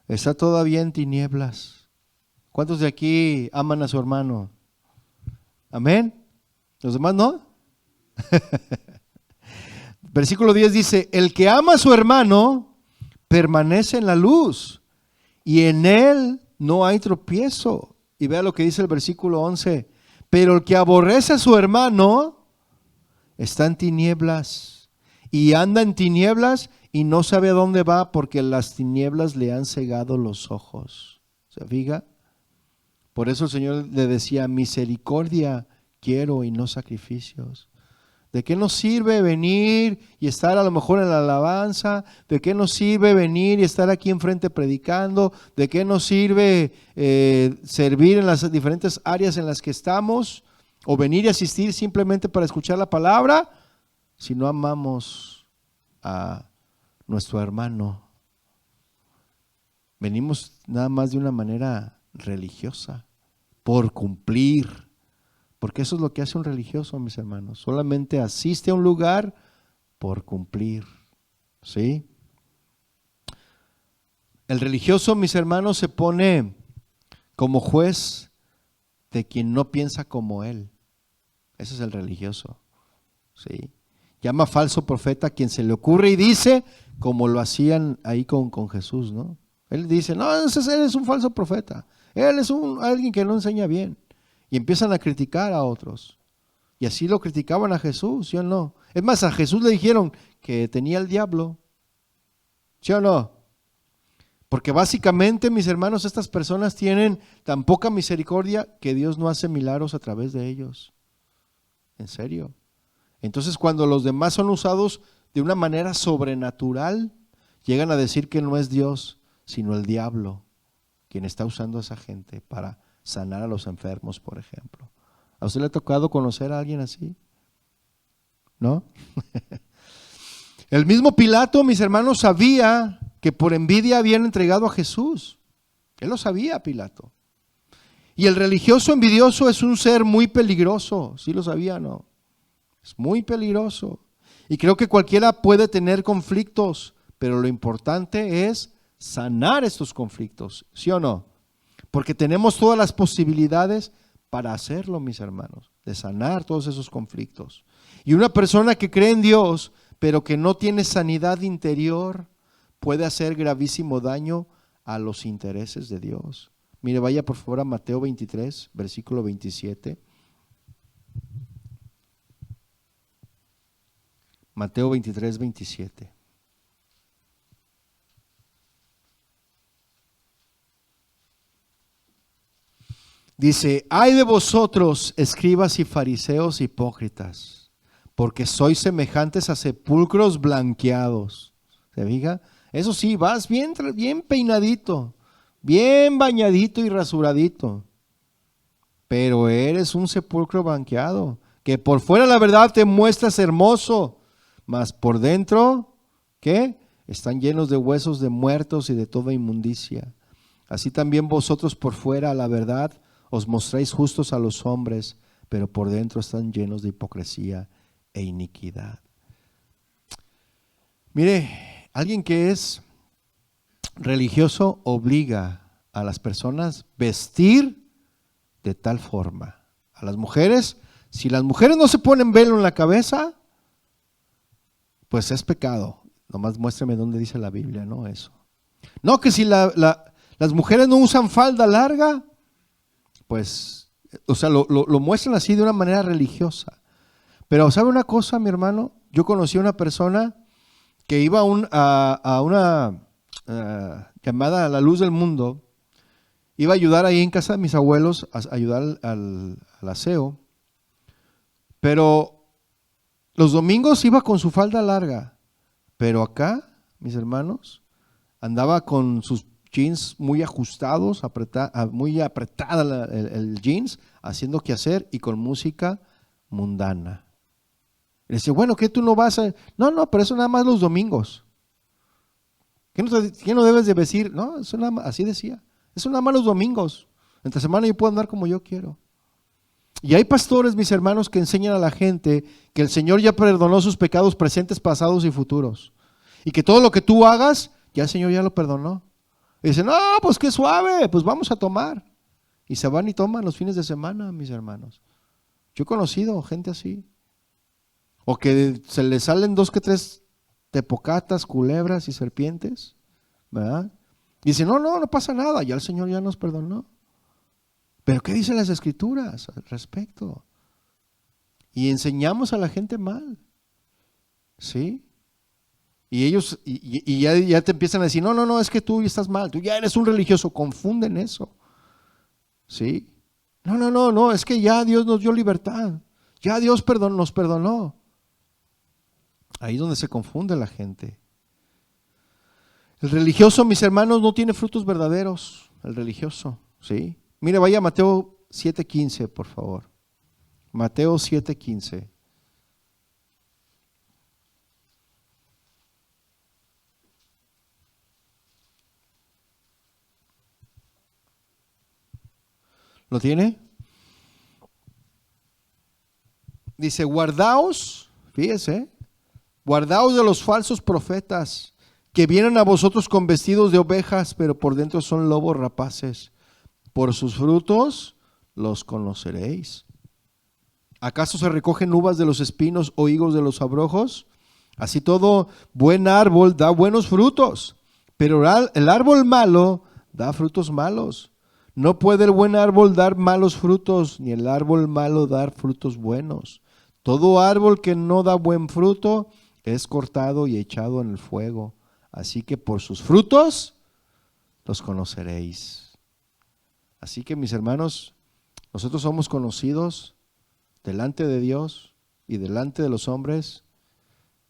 está todavía en tinieblas. ¿Cuántos de aquí aman a su hermano? ¿Amén? ¿Los demás no? Versículo 10 dice, el que ama a su hermano permanece en la luz y en él no hay tropiezo. Y vea lo que dice el versículo 11, pero el que aborrece a su hermano está en tinieblas y anda en tinieblas y no sabe a dónde va porque las tinieblas le han cegado los ojos. ¿Se fija? Por eso el Señor le decía, misericordia quiero y no sacrificios. ¿De qué nos sirve venir y estar a lo mejor en la alabanza? ¿De qué nos sirve venir y estar aquí enfrente predicando? ¿De qué nos sirve servir en las diferentes áreas en las que estamos? ¿O venir y asistir simplemente para escuchar la palabra? Si no amamos a nuestro hermano. Venimos nada más de una manera religiosa, por cumplir. Porque eso es lo que hace un religioso, mis hermanos. Solamente asiste a un lugar por cumplir. ¿Sí? El religioso, mis hermanos, se pone como juez de quien no piensa como él. Ese es el religioso. ¿Sí? Llama falso profeta a quien se le ocurre y dice como lo hacían ahí con Jesús, ¿no? Él dice, no, él es un falso profeta. Él es alguien que no enseña bien. Y empiezan a criticar a otros. Y así lo criticaban a Jesús, ¿sí o no? Es más, a Jesús le dijeron que tenía el diablo. ¿Sí o no? Porque básicamente, mis hermanos, estas personas tienen tan poca misericordia que Dios no hace milagros a través de ellos. En serio. Entonces, cuando los demás son usados de una manera sobrenatural, llegan a decir que no es Dios, sino el diablo, quien está usando a esa gente para sanar a los enfermos, por ejemplo. ¿A usted le ha tocado conocer a alguien así? ¿No? El mismo Pilato, mis hermanos, sabía que por envidia habían entregado a Jesús. Él lo sabía, Pilato. Y el religioso envidioso es un ser muy peligroso. ¿Sí lo sabía o no? Es muy peligroso. Y creo que cualquiera puede tener conflictos, pero lo importante es sanar estos conflictos. ¿Sí o no? Porque tenemos todas las posibilidades para hacerlo, mis hermanos, de sanar todos esos conflictos. Y una persona que cree en Dios, pero que no tiene sanidad interior, puede hacer gravísimo daño a los intereses de Dios. Mire, vaya por favor a Mateo 23, versículo 27. Mateo 23, 27. Dice, ay de vosotros, escribas y fariseos hipócritas, porque sois semejantes a sepulcros blanqueados. ¿Se fija? Eso sí, vas bien, bien peinadito, bien bañadito y rasuradito, pero eres un sepulcro blanqueado, que por fuera la verdad te muestras hermoso, mas por dentro, ¿qué? Están llenos de huesos de muertos y de toda inmundicia. Así también vosotros por fuera a la verdad os mostráis justos a los hombres, pero por dentro están llenos de hipocresía e iniquidad. Mire, alguien que es religioso obliga a las personas vestir de tal forma. A las mujeres, si las mujeres no se ponen velo en la cabeza, pues es pecado. Nomás muéstrame dónde dice la Biblia, ¿no? Eso. No, que si las mujeres no usan falda larga, pues, o sea, lo muestran así de una manera religiosa. Pero ¿sabe una cosa, mi hermano? Yo conocí a una persona que iba a una llamada a la luz del mundo, iba a ayudar ahí en casa de mis abuelos, a ayudar al aseo, pero los domingos iba con su falda larga, pero acá, mis hermanos, andaba con sus jeans muy ajustados, muy apretada el jeans, haciendo quehacer y con música mundana. Le dice, bueno, ¿qué tú no vas a...? No, pero eso nada más los domingos. ¿Qué no debes de vestir? No, eso nada más, así decía. Eso nada más los domingos. Entre semana yo puedo andar como yo quiero. Y hay pastores, mis hermanos, que enseñan a la gente que el Señor ya perdonó sus pecados presentes, pasados y futuros. Y que todo lo que tú hagas, ya el Señor ya lo perdonó. Y dicen, no, pues qué suave, pues vamos a tomar. Y se van y toman los fines de semana, mis hermanos. Yo he conocido gente así. O que se les salen 2 que 3 tepocatas, culebras y serpientes, ¿verdad? Y dicen, no pasa nada, ya el Señor ya nos perdonó. Pero ¿qué dicen las Escrituras al respecto? Y enseñamos a la gente mal, ¿sí? Y ellos ya te empiezan a decir, no, es que tú estás mal, tú ya eres un religioso, confunden eso, ¿sí? No, es que ya Dios nos dio libertad, ya Dios nos perdonó. Ahí es donde se confunde la gente. El religioso, mis hermanos, no tiene frutos verdaderos, el religioso, ¿sí? Mire, vaya a Mateo 7:15, por favor. Mateo 7:15. ¿Lo tiene? Dice, guardaos, fíjese, guardaos de los falsos profetas que vienen a vosotros con vestidos de ovejas, pero por dentro son lobos rapaces. Por sus frutos los conoceréis. ¿Acaso se recogen uvas de los espinos o higos de los abrojos? Así todo buen árbol da buenos frutos, pero el árbol malo da frutos malos. No puede el buen árbol dar malos frutos, ni el árbol malo dar frutos buenos. Todo árbol que no da buen fruto es cortado y echado en el fuego. Así que por sus frutos los conoceréis. Así que, mis hermanos, nosotros somos conocidos delante de Dios y delante de los hombres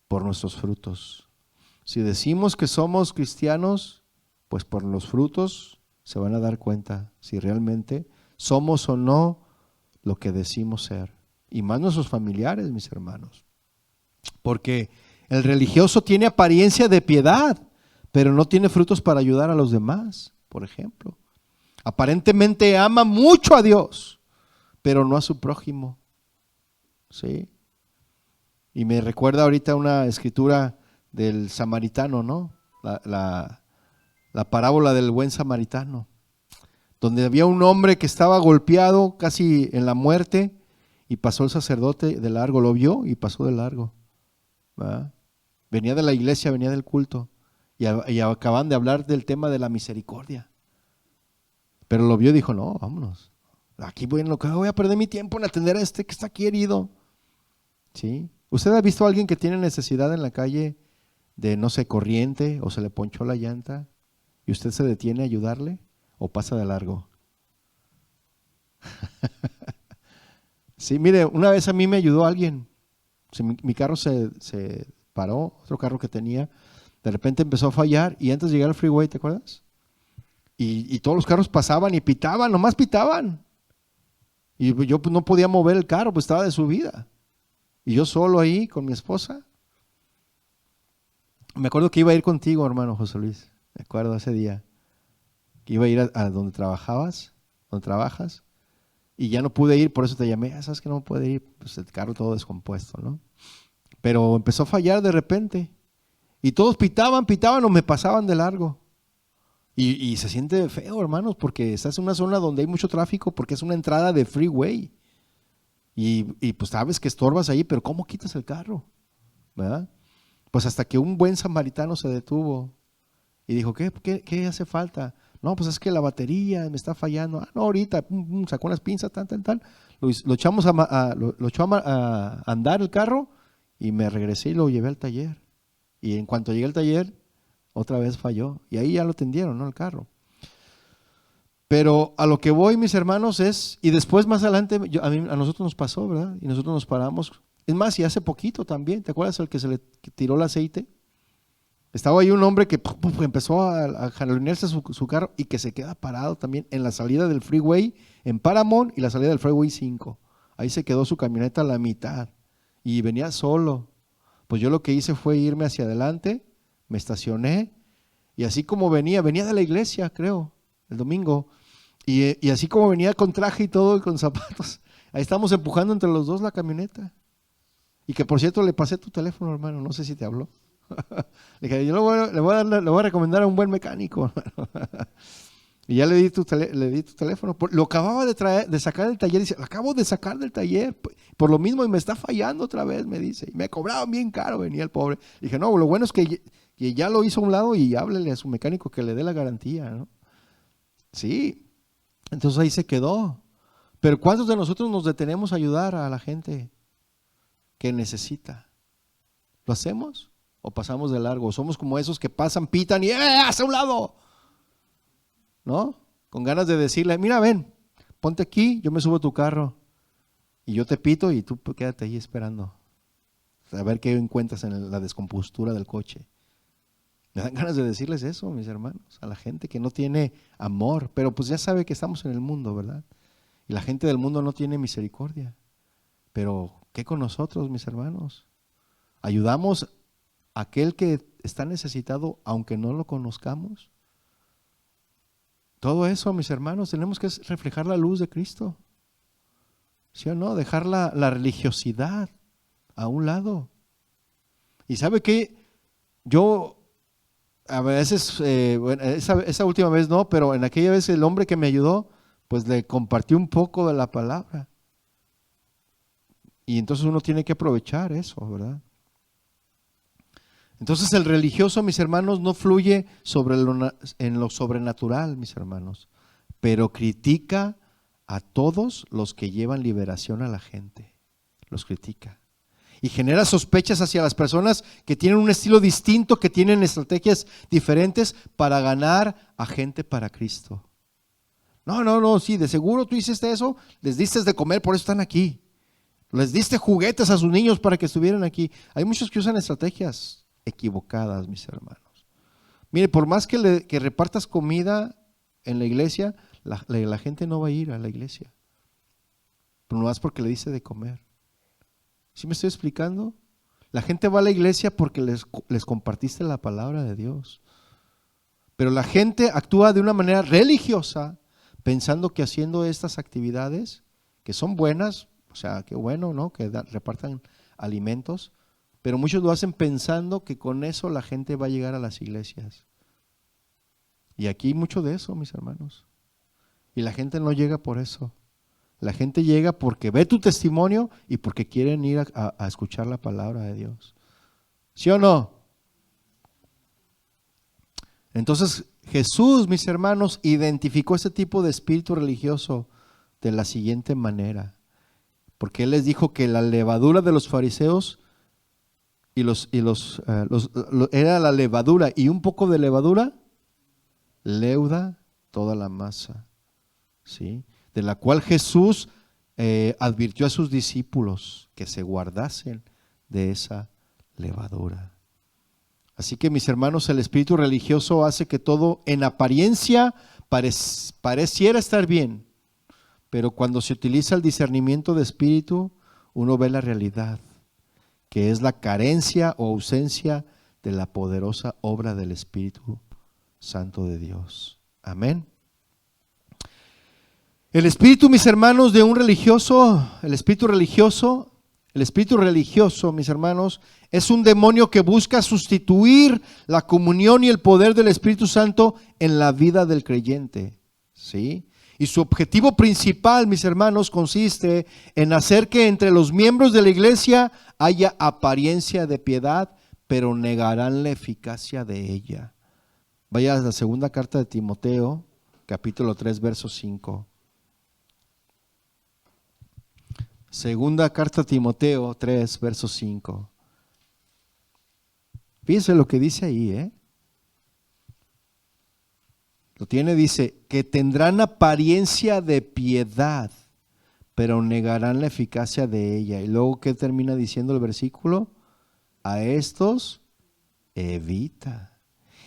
por nuestros frutos. Si decimos que somos cristianos, pues por los frutos se van a dar cuenta si realmente somos o no lo que decimos ser. Y más nuestros familiares, mis hermanos. Porque el religioso tiene apariencia de piedad, pero no tiene frutos para ayudar a los demás, por ejemplo. Aparentemente ama mucho a Dios, pero no a su prójimo. ¿Sí? Y me recuerda ahorita una escritura del samaritano, ¿no? La parábola del buen samaritano, donde había un hombre que estaba golpeado casi en la muerte y pasó el sacerdote de largo, lo vio y pasó de largo, ¿verdad? Venía de la iglesia, venía del culto y acaban de hablar del tema de la misericordia. Pero lo vio y dijo, no, vámonos. Aquí voy a perder mi tiempo en atender a este que está aquí herido. ¿Sí? ¿Usted ha visto a alguien que tiene necesidad en la calle de, no sé, corriente o se le ponchó la llanta y usted se detiene a ayudarle o pasa de largo? Sí, mire, una vez a mí me ayudó alguien Mi carro se paró, otro carro que tenía, de repente empezó a fallar y antes de llegar al freeway, ¿te acuerdas? Y todos los carros pasaban y pitaban, nomás pitaban. Y yo pues, no podía mover el carro, pues estaba de subida. Y yo solo ahí con mi esposa. Me acuerdo que iba a ir contigo, hermano José Luis. Me acuerdo ese día. Que iba a ir a donde donde trabajas. Y ya no pude ir, por eso te llamé. ¿Sabes que no puede ir? Pues el carro todo descompuesto, ¿no? Pero empezó a fallar de repente. Y todos pitaban o me pasaban de largo. Y se siente feo, hermanos, porque estás en una zona donde hay mucho tráfico, porque es una entrada de freeway. Y pues sabes que estorbas ahí, pero ¿cómo quitas el carro? ¿Verdad? Pues hasta que un buen samaritano se detuvo y dijo, ¿qué hace falta? No, pues es que la batería me está fallando. Ah, no, ahorita, sacó unas pinzas, tal. Lo echamos lo echó a andar el carro y me regresé y lo llevé al taller. Y en cuanto llegué al taller, otra vez falló. Y ahí ya lo tendieron, ¿no? El carro. Pero a lo que voy, mis hermanos, y después más adelante, a nosotros nos pasó, ¿verdad? Y nosotros nos paramos. Es más, y hace poquito también, ¿te acuerdas el que se le tiró el aceite? Estaba ahí un hombre que empezó a jalonearse su carro y que se queda parado también en la salida del freeway, en Paramount y la salida del freeway 5. Ahí se quedó su camioneta a la mitad y venía solo. Pues yo lo que hice fue irme hacia adelante, me estacioné y así como venía de la iglesia, creo, el domingo, y así como venía con traje y todo y con zapatos, ahí estamos empujando entre los dos la camioneta. Y que por cierto le pasé tu teléfono, hermano, no sé si te habló. Le dije, yo le voy a recomendar a un buen mecánico. Y ya le di tu teléfono. Lo acababa de sacar del taller. Dice, lo acabo de sacar del taller. Por lo mismo y me está fallando otra vez, me dice. Y me cobraban bien caro, venía el pobre. Le dije, no, lo bueno es que ya lo hizo a un lado y háblele a su mecánico que le dé la garantía, ¿no? Sí. Entonces ahí se quedó. Pero ¿cuántos de nosotros nos detenemos a ayudar a la gente que necesita? ¿Lo hacemos? ¿O pasamos de largo? ¿Somos como esos que pasan, pitan y ¡hacia un lado! ¿No? Con ganas de decirle, mira, ven, ponte aquí, yo me subo a tu carro y yo te pito y tú quédate ahí esperando. A ver qué encuentras en la descompostura del coche. Me dan ganas de decirles eso, mis hermanos, a la gente que no tiene amor, pero pues ya sabe que estamos en el mundo, ¿verdad? Y la gente del mundo no tiene misericordia. Pero, ¿qué con nosotros, mis hermanos? ¿Ayudamos a aquel que está necesitado aunque no lo conozcamos? Todo eso, mis hermanos, tenemos que reflejar la luz de Cristo. ¿Sí o no? Dejar la religiosidad a un lado. Y ¿sabe qué? Yo a veces, bueno, esa última vez no, pero en aquella vez el hombre que me ayudó, pues le compartí un poco de la palabra. Y entonces uno tiene que aprovechar eso, ¿verdad? Entonces el religioso, mis hermanos, no fluye en lo sobrenatural, mis hermanos, pero critica a todos los que llevan liberación a la gente. Los critica. Y genera sospechas hacia las personas que tienen un estilo distinto, que tienen estrategias diferentes para ganar a gente para Cristo. No, sí, de seguro tú hiciste eso, les diste de comer, por eso están aquí. Les diste juguetes a sus niños para que estuvieran aquí. Hay muchos que usan estrategias equivocadas, mis hermanos. Mire, por más que repartas comida en la iglesia, la gente no va a ir a la iglesia. Pero no más porque le dice de comer. ¿Sí me estoy explicando? La gente va a la iglesia porque les compartiste la palabra de Dios. Pero la gente actúa de una manera religiosa, pensando que haciendo estas actividades, que son buenas, o sea, qué bueno, ¿no? Que repartan alimentos, pero muchos lo hacen pensando que con eso la gente va a llegar a las iglesias. Y aquí hay mucho de eso, mis hermanos. Y la gente no llega por eso. La gente llega porque ve tu testimonio y porque quieren ir a escuchar la palabra de Dios. ¿Sí o no? Entonces Jesús, mis hermanos, identificó este tipo de espíritu religioso de la siguiente manera. Porque Él les dijo que la levadura de los fariseos era la levadura y un poco de levadura leuda toda la masa. ¿Sí? De la cual Jesús advirtió a sus discípulos que se guardasen de esa levadura. Así que, mis hermanos, el espíritu religioso hace que todo en apariencia pareciera estar bien, pero cuando se utiliza el discernimiento de espíritu, uno ve la realidad, que es la carencia o ausencia de la poderosa obra del Espíritu Santo de Dios. Amén. El espíritu, mis hermanos, de un religioso, el espíritu religioso, mis hermanos, es un demonio que busca sustituir la comunión y el poder del Espíritu Santo en la vida del creyente, ¿sí? Y su objetivo principal, mis hermanos, consiste en hacer que entre los miembros de la iglesia haya apariencia de piedad, pero negarán la eficacia de ella. Vaya a la segunda carta de Timoteo, capítulo 3, verso 5. Segunda carta a Timoteo 3, verso 5. Fíjense lo que dice ahí, Lo tiene, dice, que tendrán apariencia de piedad, pero negarán la eficacia de ella. Y luego, ¿qué termina diciendo el versículo? A estos evita.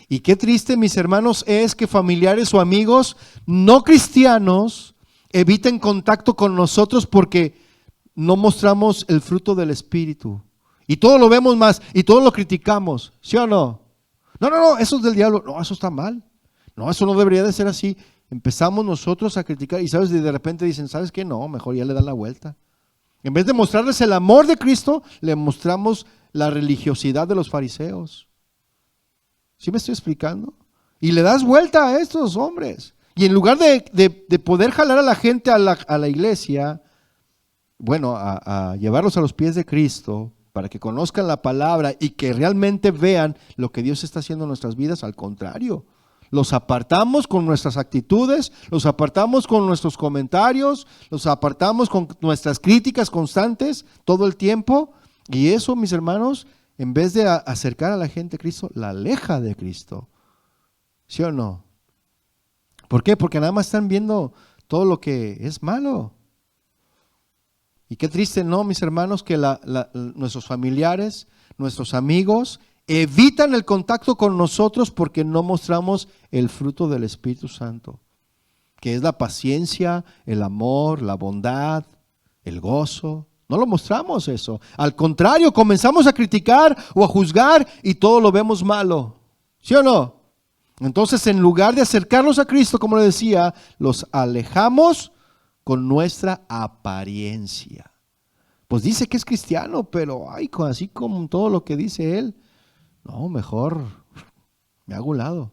Y qué triste, mis hermanos, es que familiares o amigos no cristianos eviten contacto con nosotros porque no mostramos el fruto del Espíritu. Y todo lo vemos más y todo lo criticamos, ¿sí o no? No, eso es del diablo. No, eso está mal. No, eso no debería de ser así. Empezamos nosotros a criticar y sabes, de repente dicen, ¿sabes qué? No, mejor ya le dan la vuelta. En vez de mostrarles el amor de Cristo, le mostramos la religiosidad de los fariseos. ¿Sí me estoy explicando? Y le das vuelta a estos hombres. Y en lugar de poder jalar a la gente a la iglesia, bueno, a llevarlos a los pies de Cristo, para que conozcan la palabra y que realmente vean lo que Dios está haciendo en nuestras vidas, al contrario, los apartamos con nuestras actitudes, los apartamos con nuestros comentarios, los apartamos con nuestras críticas constantes todo el tiempo, y eso, mis hermanos, en vez de acercar a la gente a Cristo, la aleja de Cristo. ¿Sí o no? ¿Por qué? Porque nada más están viendo todo lo que es malo. Y qué triste, ¿no, mis hermanos? Que nuestros familiares, nuestros amigos, evitan el contacto con nosotros porque no mostramos el fruto del Espíritu Santo, que es la paciencia, el amor, la bondad, el gozo. No lo mostramos eso. Al contrario, comenzamos a criticar o a juzgar y todo lo vemos malo. ¿Sí o no? Entonces, en lugar de acercarlos a Cristo, como le decía, los alejamos con nuestra apariencia. Pues dice que es cristiano, pero ay, así como todo lo que dice él, no, mejor me hago un lado,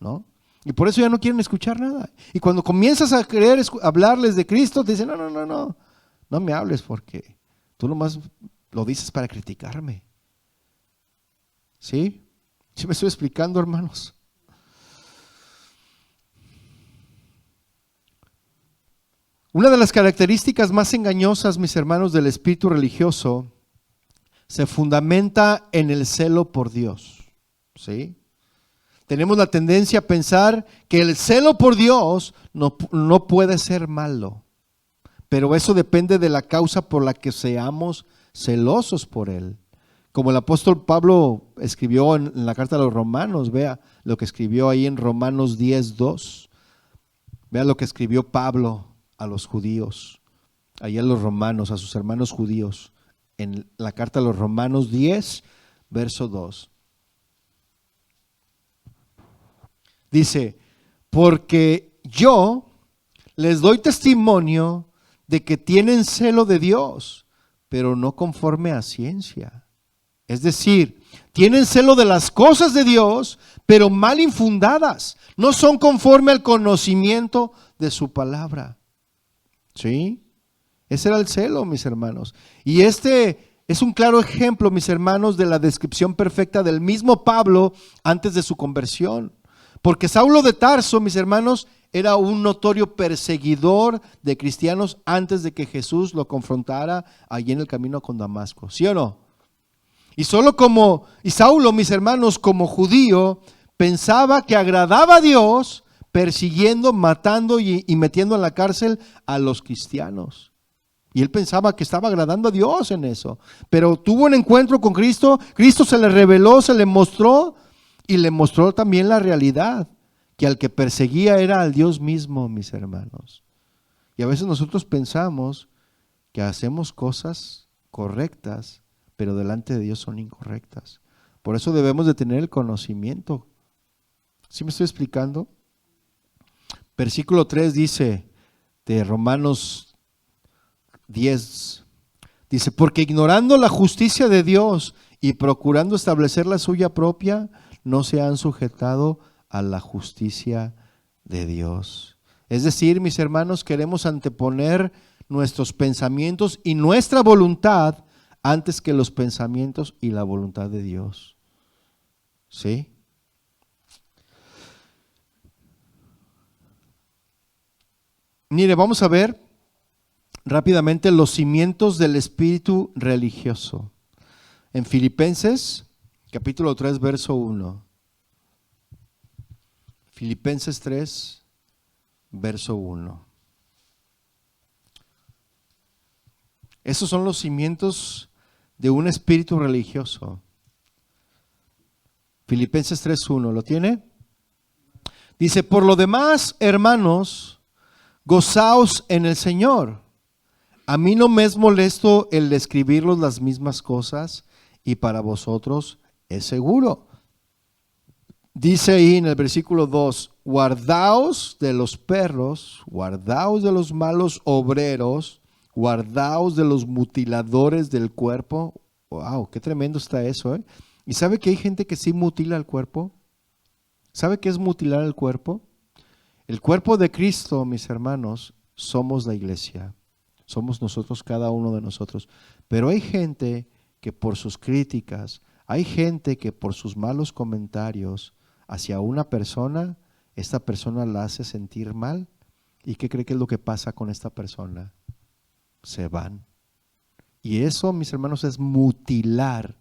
¿no? Y por eso ya no quieren escuchar nada. Y cuando comienzas a querer hablarles de Cristo, te dicen, no me hables porque tú nomás lo dices para criticarme. ¿Sí? ¿Sí me estoy explicando, hermanos? Una de las características más engañosas, mis hermanos, del espíritu religioso se fundamenta en el celo por Dios, ¿sí? Tenemos la tendencia a pensar que el celo por Dios no puede ser malo, pero eso depende de la causa por la que seamos celosos por Él. Como el apóstol Pablo escribió en la carta a los Romanos, vea lo que escribió ahí en Romanos 10:2. Vea lo que escribió Pablo a los judíos, allá a los romanos, a sus hermanos judíos, en la carta a los Romanos 10, verso 2. Dice, porque yo les doy testimonio de que tienen celo de Dios, pero no conforme a ciencia. Es decir, tienen celo de las cosas de Dios, pero mal infundadas, no son conforme al conocimiento de su palabra. ¿Sí? Ese era el celo, mis hermanos. Y este es un claro ejemplo, mis hermanos, de la descripción perfecta del mismo Pablo antes de su conversión. Porque Saulo de Tarso, mis hermanos, era un notorio perseguidor de cristianos antes de que Jesús lo confrontara allí en el camino con Damasco. ¿Sí o no? Y Saulo, mis hermanos, como judío, pensaba que agradaba a Dios persiguiendo, matando y metiendo en la cárcel a los cristianos. Y él pensaba que estaba agradando a Dios en eso. Pero tuvo un encuentro con Cristo, Cristo se le reveló, se le mostró y le mostró también la realidad, que al que perseguía era al Dios mismo, mis hermanos. Y a veces nosotros pensamos que hacemos cosas correctas, pero delante de Dios son incorrectas. Por eso debemos de tener el conocimiento. ¿Sí me estoy explicando? Versículo 3 dice de Romanos 10, dice, porque ignorando la justicia de Dios y procurando establecer la suya propia, no se han sujetado a la justicia de Dios. Es decir, mis hermanos, queremos anteponer nuestros pensamientos y nuestra voluntad antes que los pensamientos y la voluntad de Dios. ¿Sí? Mire, vamos a ver rápidamente los cimientos del espíritu religioso. En Filipenses, capítulo 3, verso 1. Filipenses 3, verso 1. Esos son los cimientos de un espíritu religioso. Filipenses 3, 1, ¿lo tiene? Dice, por lo demás, hermanos, gozaos en el Señor. A mí no me es molesto el escribirlos las mismas cosas y para vosotros es seguro. Dice ahí en el versículo 2, guardaos de los perros, guardaos de los malos obreros, guardaos de los mutiladores del cuerpo. Wow, qué tremendo está eso, ¿eh? ¿Y sabe que hay gente que sí mutila el cuerpo? ¿Sabe qué es mutilar el cuerpo? El cuerpo de Cristo, mis hermanos, somos la iglesia. Somos nosotros, cada uno de nosotros. Pero hay gente que por sus críticas, hay gente que por sus malos comentarios hacia una persona, esta persona la hace sentir mal. ¿Y qué cree que es lo que pasa con esta persona? Se van. Y eso, mis hermanos, es mutilar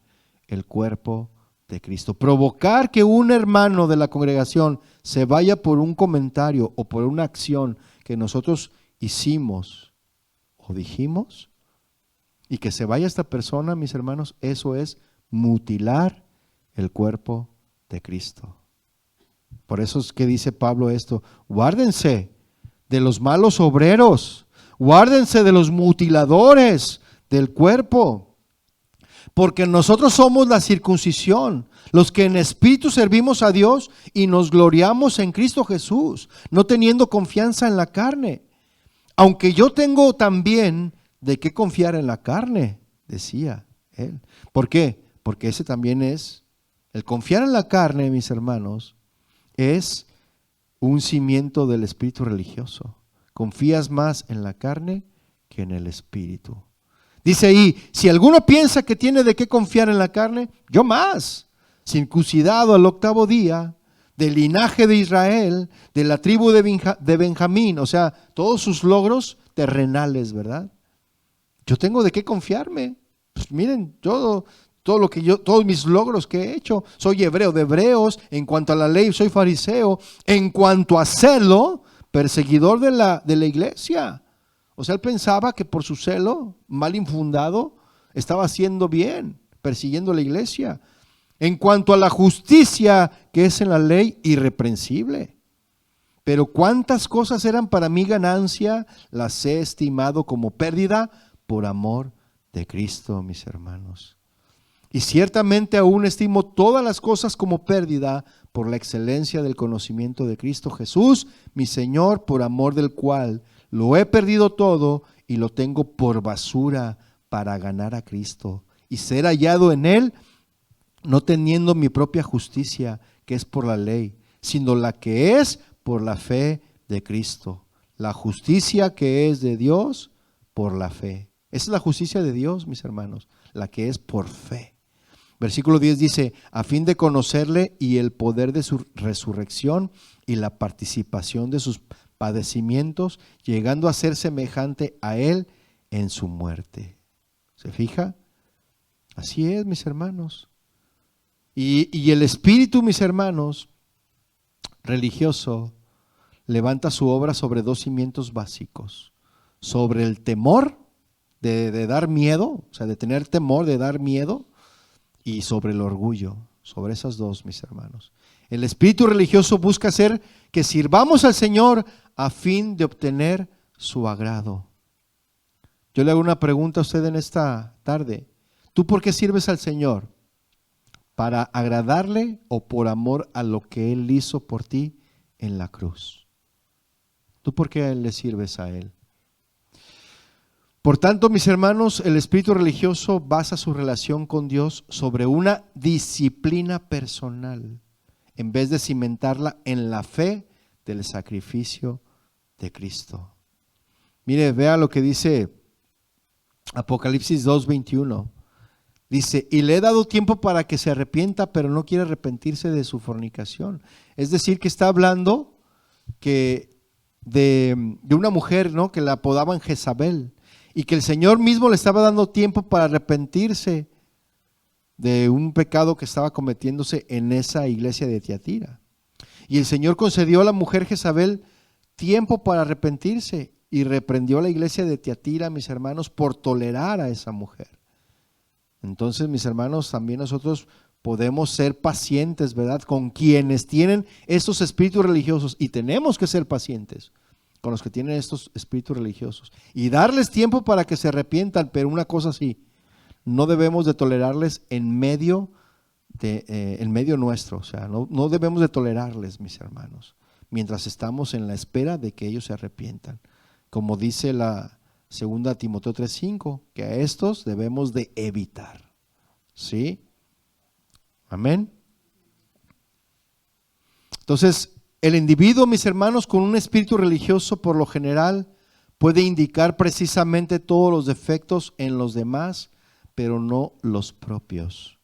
el cuerpo de Cristo. Provocar que un hermano de la congregación se vaya por un comentario o por una acción que nosotros hicimos o dijimos, y que se vaya esta persona, mis hermanos, eso es mutilar el cuerpo de Cristo. Por eso es que dice Pablo esto, guárdense de los malos obreros, guárdense de los mutiladores del cuerpo, porque nosotros somos la circuncisión, los que en espíritu servimos a Dios y nos gloriamos en Cristo Jesús, no teniendo confianza en la carne. Aunque yo tengo también de qué confiar en la carne, decía él. ¿Por qué? Porque ese también es, el confiar en la carne, mis hermanos, es un cimiento del espíritu religioso. Confías más en la carne que en el espíritu. Dice ahí, si alguno piensa que tiene de qué confiar en la carne, yo más, circuncidado al 8º día, del linaje de Israel, de la tribu de Benjamín, o sea, todos sus logros terrenales, ¿verdad? Yo tengo de qué confiarme. Pues miren, todos mis logros que he hecho, soy hebreo de hebreos, en cuanto a la ley soy fariseo, en cuanto a celo, perseguidor de la iglesia. O sea, él pensaba que por su celo mal infundado estaba haciendo bien, persiguiendo la iglesia. En cuanto a la justicia que es en la ley, irreprensible. Pero cuántas cosas eran para mí ganancia, las he estimado como pérdida por amor de Cristo, mis hermanos. Y ciertamente aún estimo todas las cosas como pérdida por la excelencia del conocimiento de Cristo Jesús, mi Señor, por amor del cual lo he perdido todo y lo tengo por basura para ganar a Cristo y ser hallado en Él, no teniendo mi propia justicia, que es por la ley, sino la que es por la fe de Cristo. La justicia que es de Dios por la fe. Esa es la justicia de Dios, mis hermanos, la que es por fe. Versículo 10 dice, a fin de conocerle y el poder de su resurrección y la participación de sus padecimientos, llegando a ser semejante a Él en su muerte. ¿Se fija? Así es, mis hermanos. Y el espíritu, mis hermanos, religioso, levanta su obra sobre dos cimientos básicos, sobre el temor de dar miedo, o sea, de tener temor, de dar miedo, y sobre el orgullo, sobre esas dos, mis hermanos. El espíritu religioso busca hacer que sirvamos al Señor a fin de obtener su agrado. Yo le hago una pregunta a usted en esta tarde. ¿Tú por qué sirves al Señor? ¿Para agradarle o por amor a lo que Él hizo por ti en la cruz? ¿Tú por qué le sirves a Él? Por tanto, mis hermanos, el espíritu religioso basa su relación con Dios sobre una disciplina personal, en vez de cimentarla en la fe del sacrificio de Cristo. Mire, vea lo que dice Apocalipsis 2:21. Dice, y le he dado tiempo para que se arrepienta, pero no quiere arrepentirse de su fornicación. Es decir, que está hablando que de una mujer, ¿no?, que la apodaban Jezabel, y que el Señor mismo le estaba dando tiempo para arrepentirse de un pecado que estaba cometiéndose en esa iglesia de Tiatira. Y el Señor concedió a la mujer Jezabel tiempo para arrepentirse y reprendió a la iglesia de Tiatira, mis hermanos, por tolerar a esa mujer. Entonces, mis hermanos, también nosotros podemos ser pacientes, ¿verdad?, con quienes tienen estos espíritus religiosos, y tenemos que ser pacientes con los que tienen estos espíritus religiosos y darles tiempo para que se arrepientan. Pero una cosa sí, no debemos de tolerarles en medio nuestro, o sea, no debemos de tolerarles, mis hermanos, mientras estamos en la espera de que ellos se arrepientan, como dice la 2 Timoteo 3:5, que a estos debemos de evitar. ¿Sí? Amén. Entonces, el individuo, mis hermanos, con un espíritu religioso, por lo general, puede indicar precisamente todos los defectos en los demás, pero no los propios.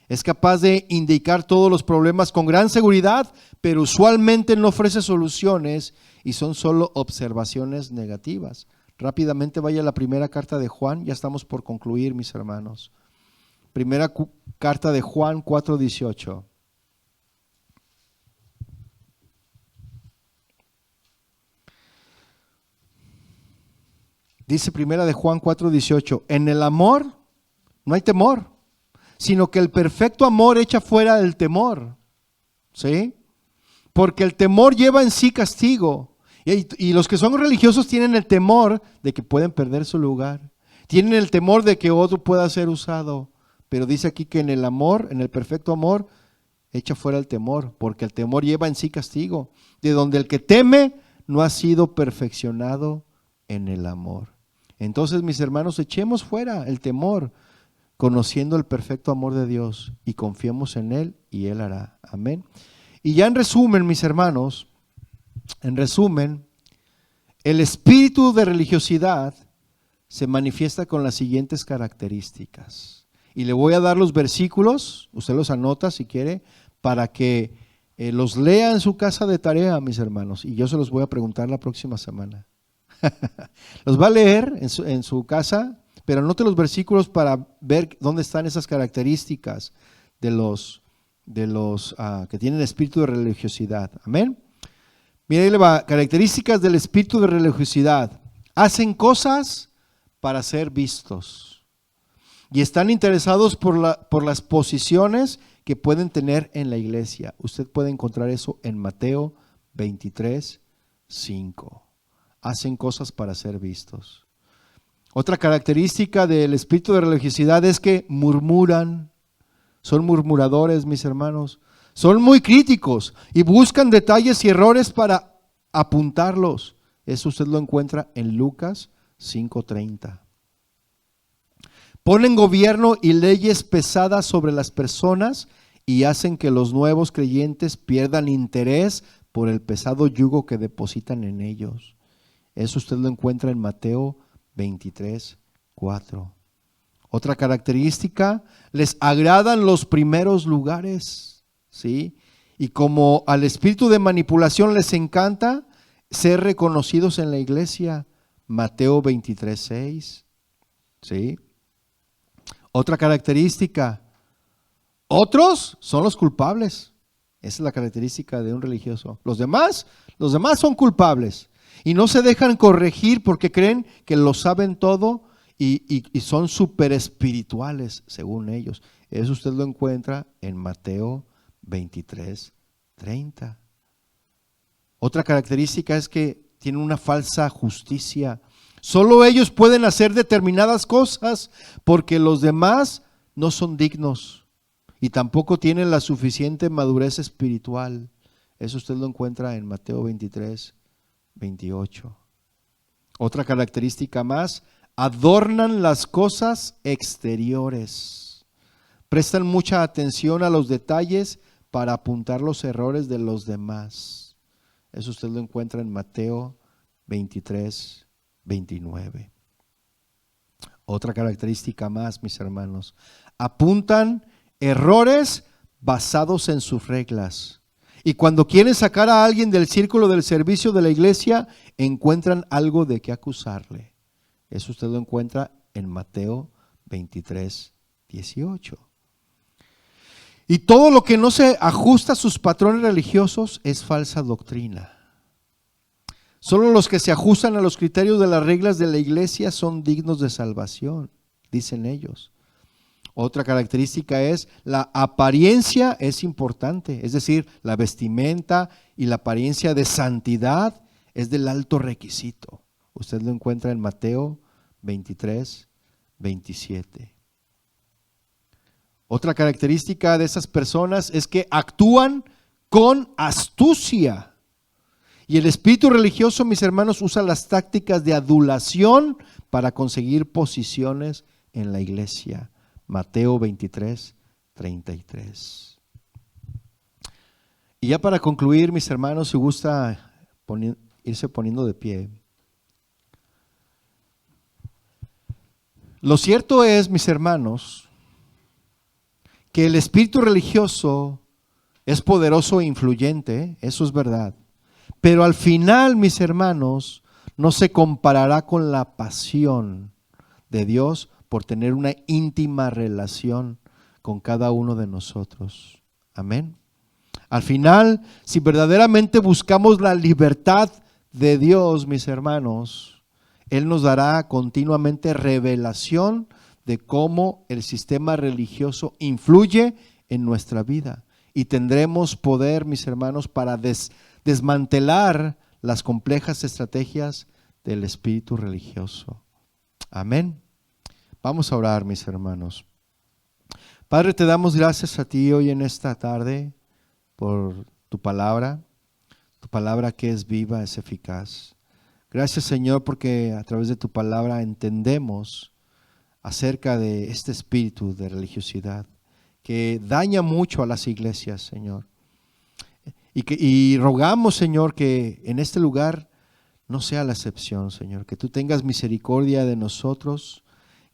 Es capaz de indicar todos los problemas con gran seguridad, pero usualmente no ofrece soluciones y son solo observaciones negativas. Rápidamente vaya a la primera carta de Juan, ya estamos por concluir, mis hermanos. Primera carta de Juan 4:18. Dice primera de Juan 4:18, en el amor no hay temor, sino que el perfecto amor echa fuera el temor. ¿Sí? Porque el temor lleva en sí castigo. Y los que son religiosos tienen el temor de que pueden perder su lugar. Tienen el temor de que otro pueda ser usado. Pero dice aquí que en el amor, en el perfecto amor, echa fuera el temor, porque el temor lleva en sí castigo, de donde el que teme no ha sido perfeccionado en el amor. Entonces, mis hermanos, echemos fuera el temor, conociendo el perfecto amor de Dios, y confiemos en Él y Él hará. Amén. Y ya en resumen, mis hermanos, el espíritu de religiosidad se manifiesta con las siguientes características. Y le voy a dar los versículos, usted los anota si quiere, para que los lea en su casa de tarea, mis hermanos, y yo se los voy a preguntar la próxima semana. Los va a leer en su casa, pero anote los versículos para ver dónde están esas características de los que tienen espíritu de religiosidad. Amén. Mira, ahí le va. Características del espíritu de religiosidad: hacen cosas para ser vistos y están interesados por las posiciones que pueden tener en la iglesia. Usted puede encontrar eso en Mateo 23:5. Hacen cosas para ser vistos. Otra característica del espíritu de religiosidad es que murmuran. Son murmuradores, mis hermanos. Son muy críticos y buscan detalles y errores para apuntarlos. Eso usted lo encuentra en Lucas 5:30. Ponen gobierno y leyes pesadas sobre las personas y hacen que los nuevos creyentes pierdan interés por el pesado yugo que depositan en ellos. Eso usted lo encuentra en Mateo 23:4. Otra característica: les agradan los primeros lugares, ¿sí? Y como al espíritu de manipulación les encanta ser reconocidos en la iglesia, Mateo 23:6, ¿sí? Otra característica: otros son los culpables. Esa es la característica de un religioso. Los demás son culpables y no se dejan corregir porque creen que lo saben todo y son super espirituales según ellos. Eso usted lo encuentra en Mateo 23:30. Otra característica es que tienen una falsa justicia. Solo ellos pueden hacer determinadas cosas porque los demás no son dignos y tampoco tienen la suficiente madurez espiritual. Eso usted lo encuentra en Mateo 23:28. Otra característica más, adornan las cosas exteriores. Prestan mucha atención a los detalles para apuntar los errores de los demás. Eso usted lo encuentra en Mateo 23:29. Otra característica más, mis hermanos, apuntan errores basados en sus reglas. Y cuando quieren sacar a alguien del círculo del servicio de la iglesia, encuentran algo de qué acusarle. Eso usted lo encuentra en Mateo 23:18. Y todo lo que no se ajusta a sus patrones religiosos es falsa doctrina. Solo los que se ajustan a los criterios de las reglas de la iglesia son dignos de salvación, dicen ellos. Otra característica es la apariencia es importante, es decir, la vestimenta y la apariencia de santidad es del alto requisito. Usted lo encuentra en Mateo 23:27. Otra característica de esas personas es que actúan con astucia. Y el espíritu religioso, mis hermanos, usa las tácticas de adulación para conseguir posiciones en la iglesia. Mateo 23:33. Y ya para concluir, mis hermanos, si gusta irse poniendo de pie. Lo cierto es, mis hermanos, que el espíritu religioso es poderoso e influyente, eso es verdad. Pero al final, mis hermanos, no se comparará con la pasión de Dios por tener una íntima relación con cada uno de nosotros. Amén. Al final, si verdaderamente buscamos la libertad de Dios, mis hermanos, Él nos dará continuamente revelación de cómo el sistema religioso influye en nuestra vida. Y tendremos poder, mis hermanos, para desmantelar las complejas estrategias del espíritu religioso. Amén. Vamos a orar, mis hermanos. Padre, te damos gracias a ti hoy en esta tarde por tu palabra que es viva, es eficaz. Gracias, Señor, porque a través de tu palabra entendemos acerca de este espíritu de religiosidad que daña mucho a las iglesias, Señor. Y rogamos, Señor, que en este lugar no sea la excepción, Señor, que tú tengas misericordia de nosotros,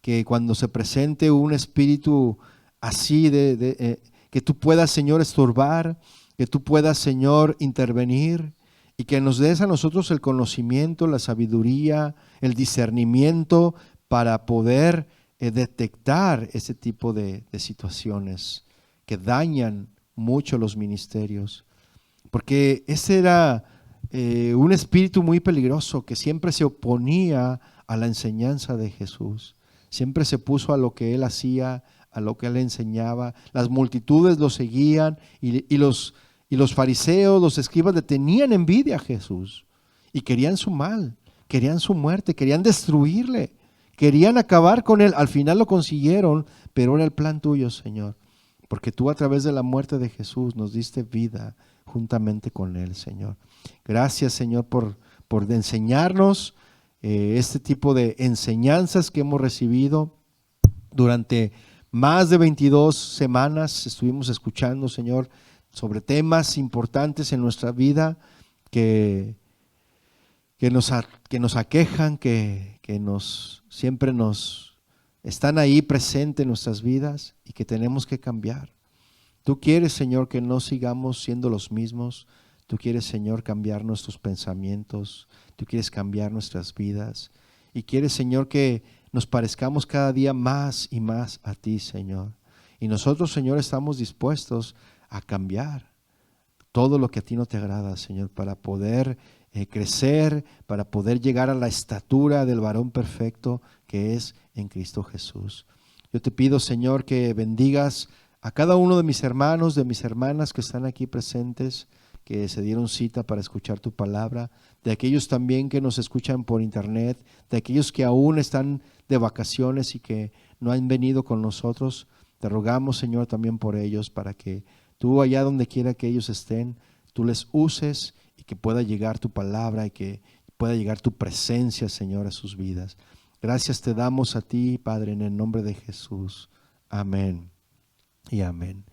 que cuando se presente un espíritu así, que tú puedas, Señor, estorbar, que tú puedas, Señor, intervenir y que nos des a nosotros el conocimiento, la sabiduría, el discernimiento para poder detectar ese tipo de situaciones que dañan mucho los ministerios. Porque ese era un espíritu muy peligroso que siempre se oponía a la enseñanza de Jesús. Siempre se puso a lo que Él hacía, a lo que Él enseñaba. Las multitudes lo seguían y los fariseos, los escribas le tenían envidia a Jesús y querían su mal, querían su muerte, querían destruirle, querían acabar con Él. Al final lo consiguieron, pero era el plan tuyo, Señor, porque tú a través de la muerte de Jesús nos diste vida juntamente con Él, Señor. Gracias, Señor, por enseñarnos este tipo de enseñanzas que hemos recibido durante más de 22 semanas. Estuvimos escuchando, Señor, sobre temas importantes en nuestra vida que nos aquejan, que siempre nos están ahí presentes en nuestras vidas y que tenemos que cambiar. Tú quieres, Señor, que no sigamos siendo los mismos. Tú quieres, Señor, cambiar nuestros pensamientos. Tú quieres cambiar nuestras vidas. Y quieres, Señor, que nos parezcamos cada día más y más a ti, Señor. Y nosotros, Señor, estamos dispuestos a cambiar todo lo que a ti no te agrada, Señor, para poder crecer, para poder llegar a la estatura del varón perfecto que es en Cristo Jesús. Yo te pido, Señor, que bendigas a cada uno de mis hermanos, de mis hermanas que están aquí presentes, que se dieron cita para escuchar tu palabra, de aquellos también que nos escuchan por internet, de aquellos que aún están de vacaciones y que no han venido con nosotros. Te rogamos, Señor, también por ellos, para que tú allá donde quiera que ellos estén, tú les uses y que pueda llegar tu palabra y que pueda llegar tu presencia, Señor, a sus vidas. Gracias te damos a ti, Padre, en el nombre de Jesús. Amén y amén.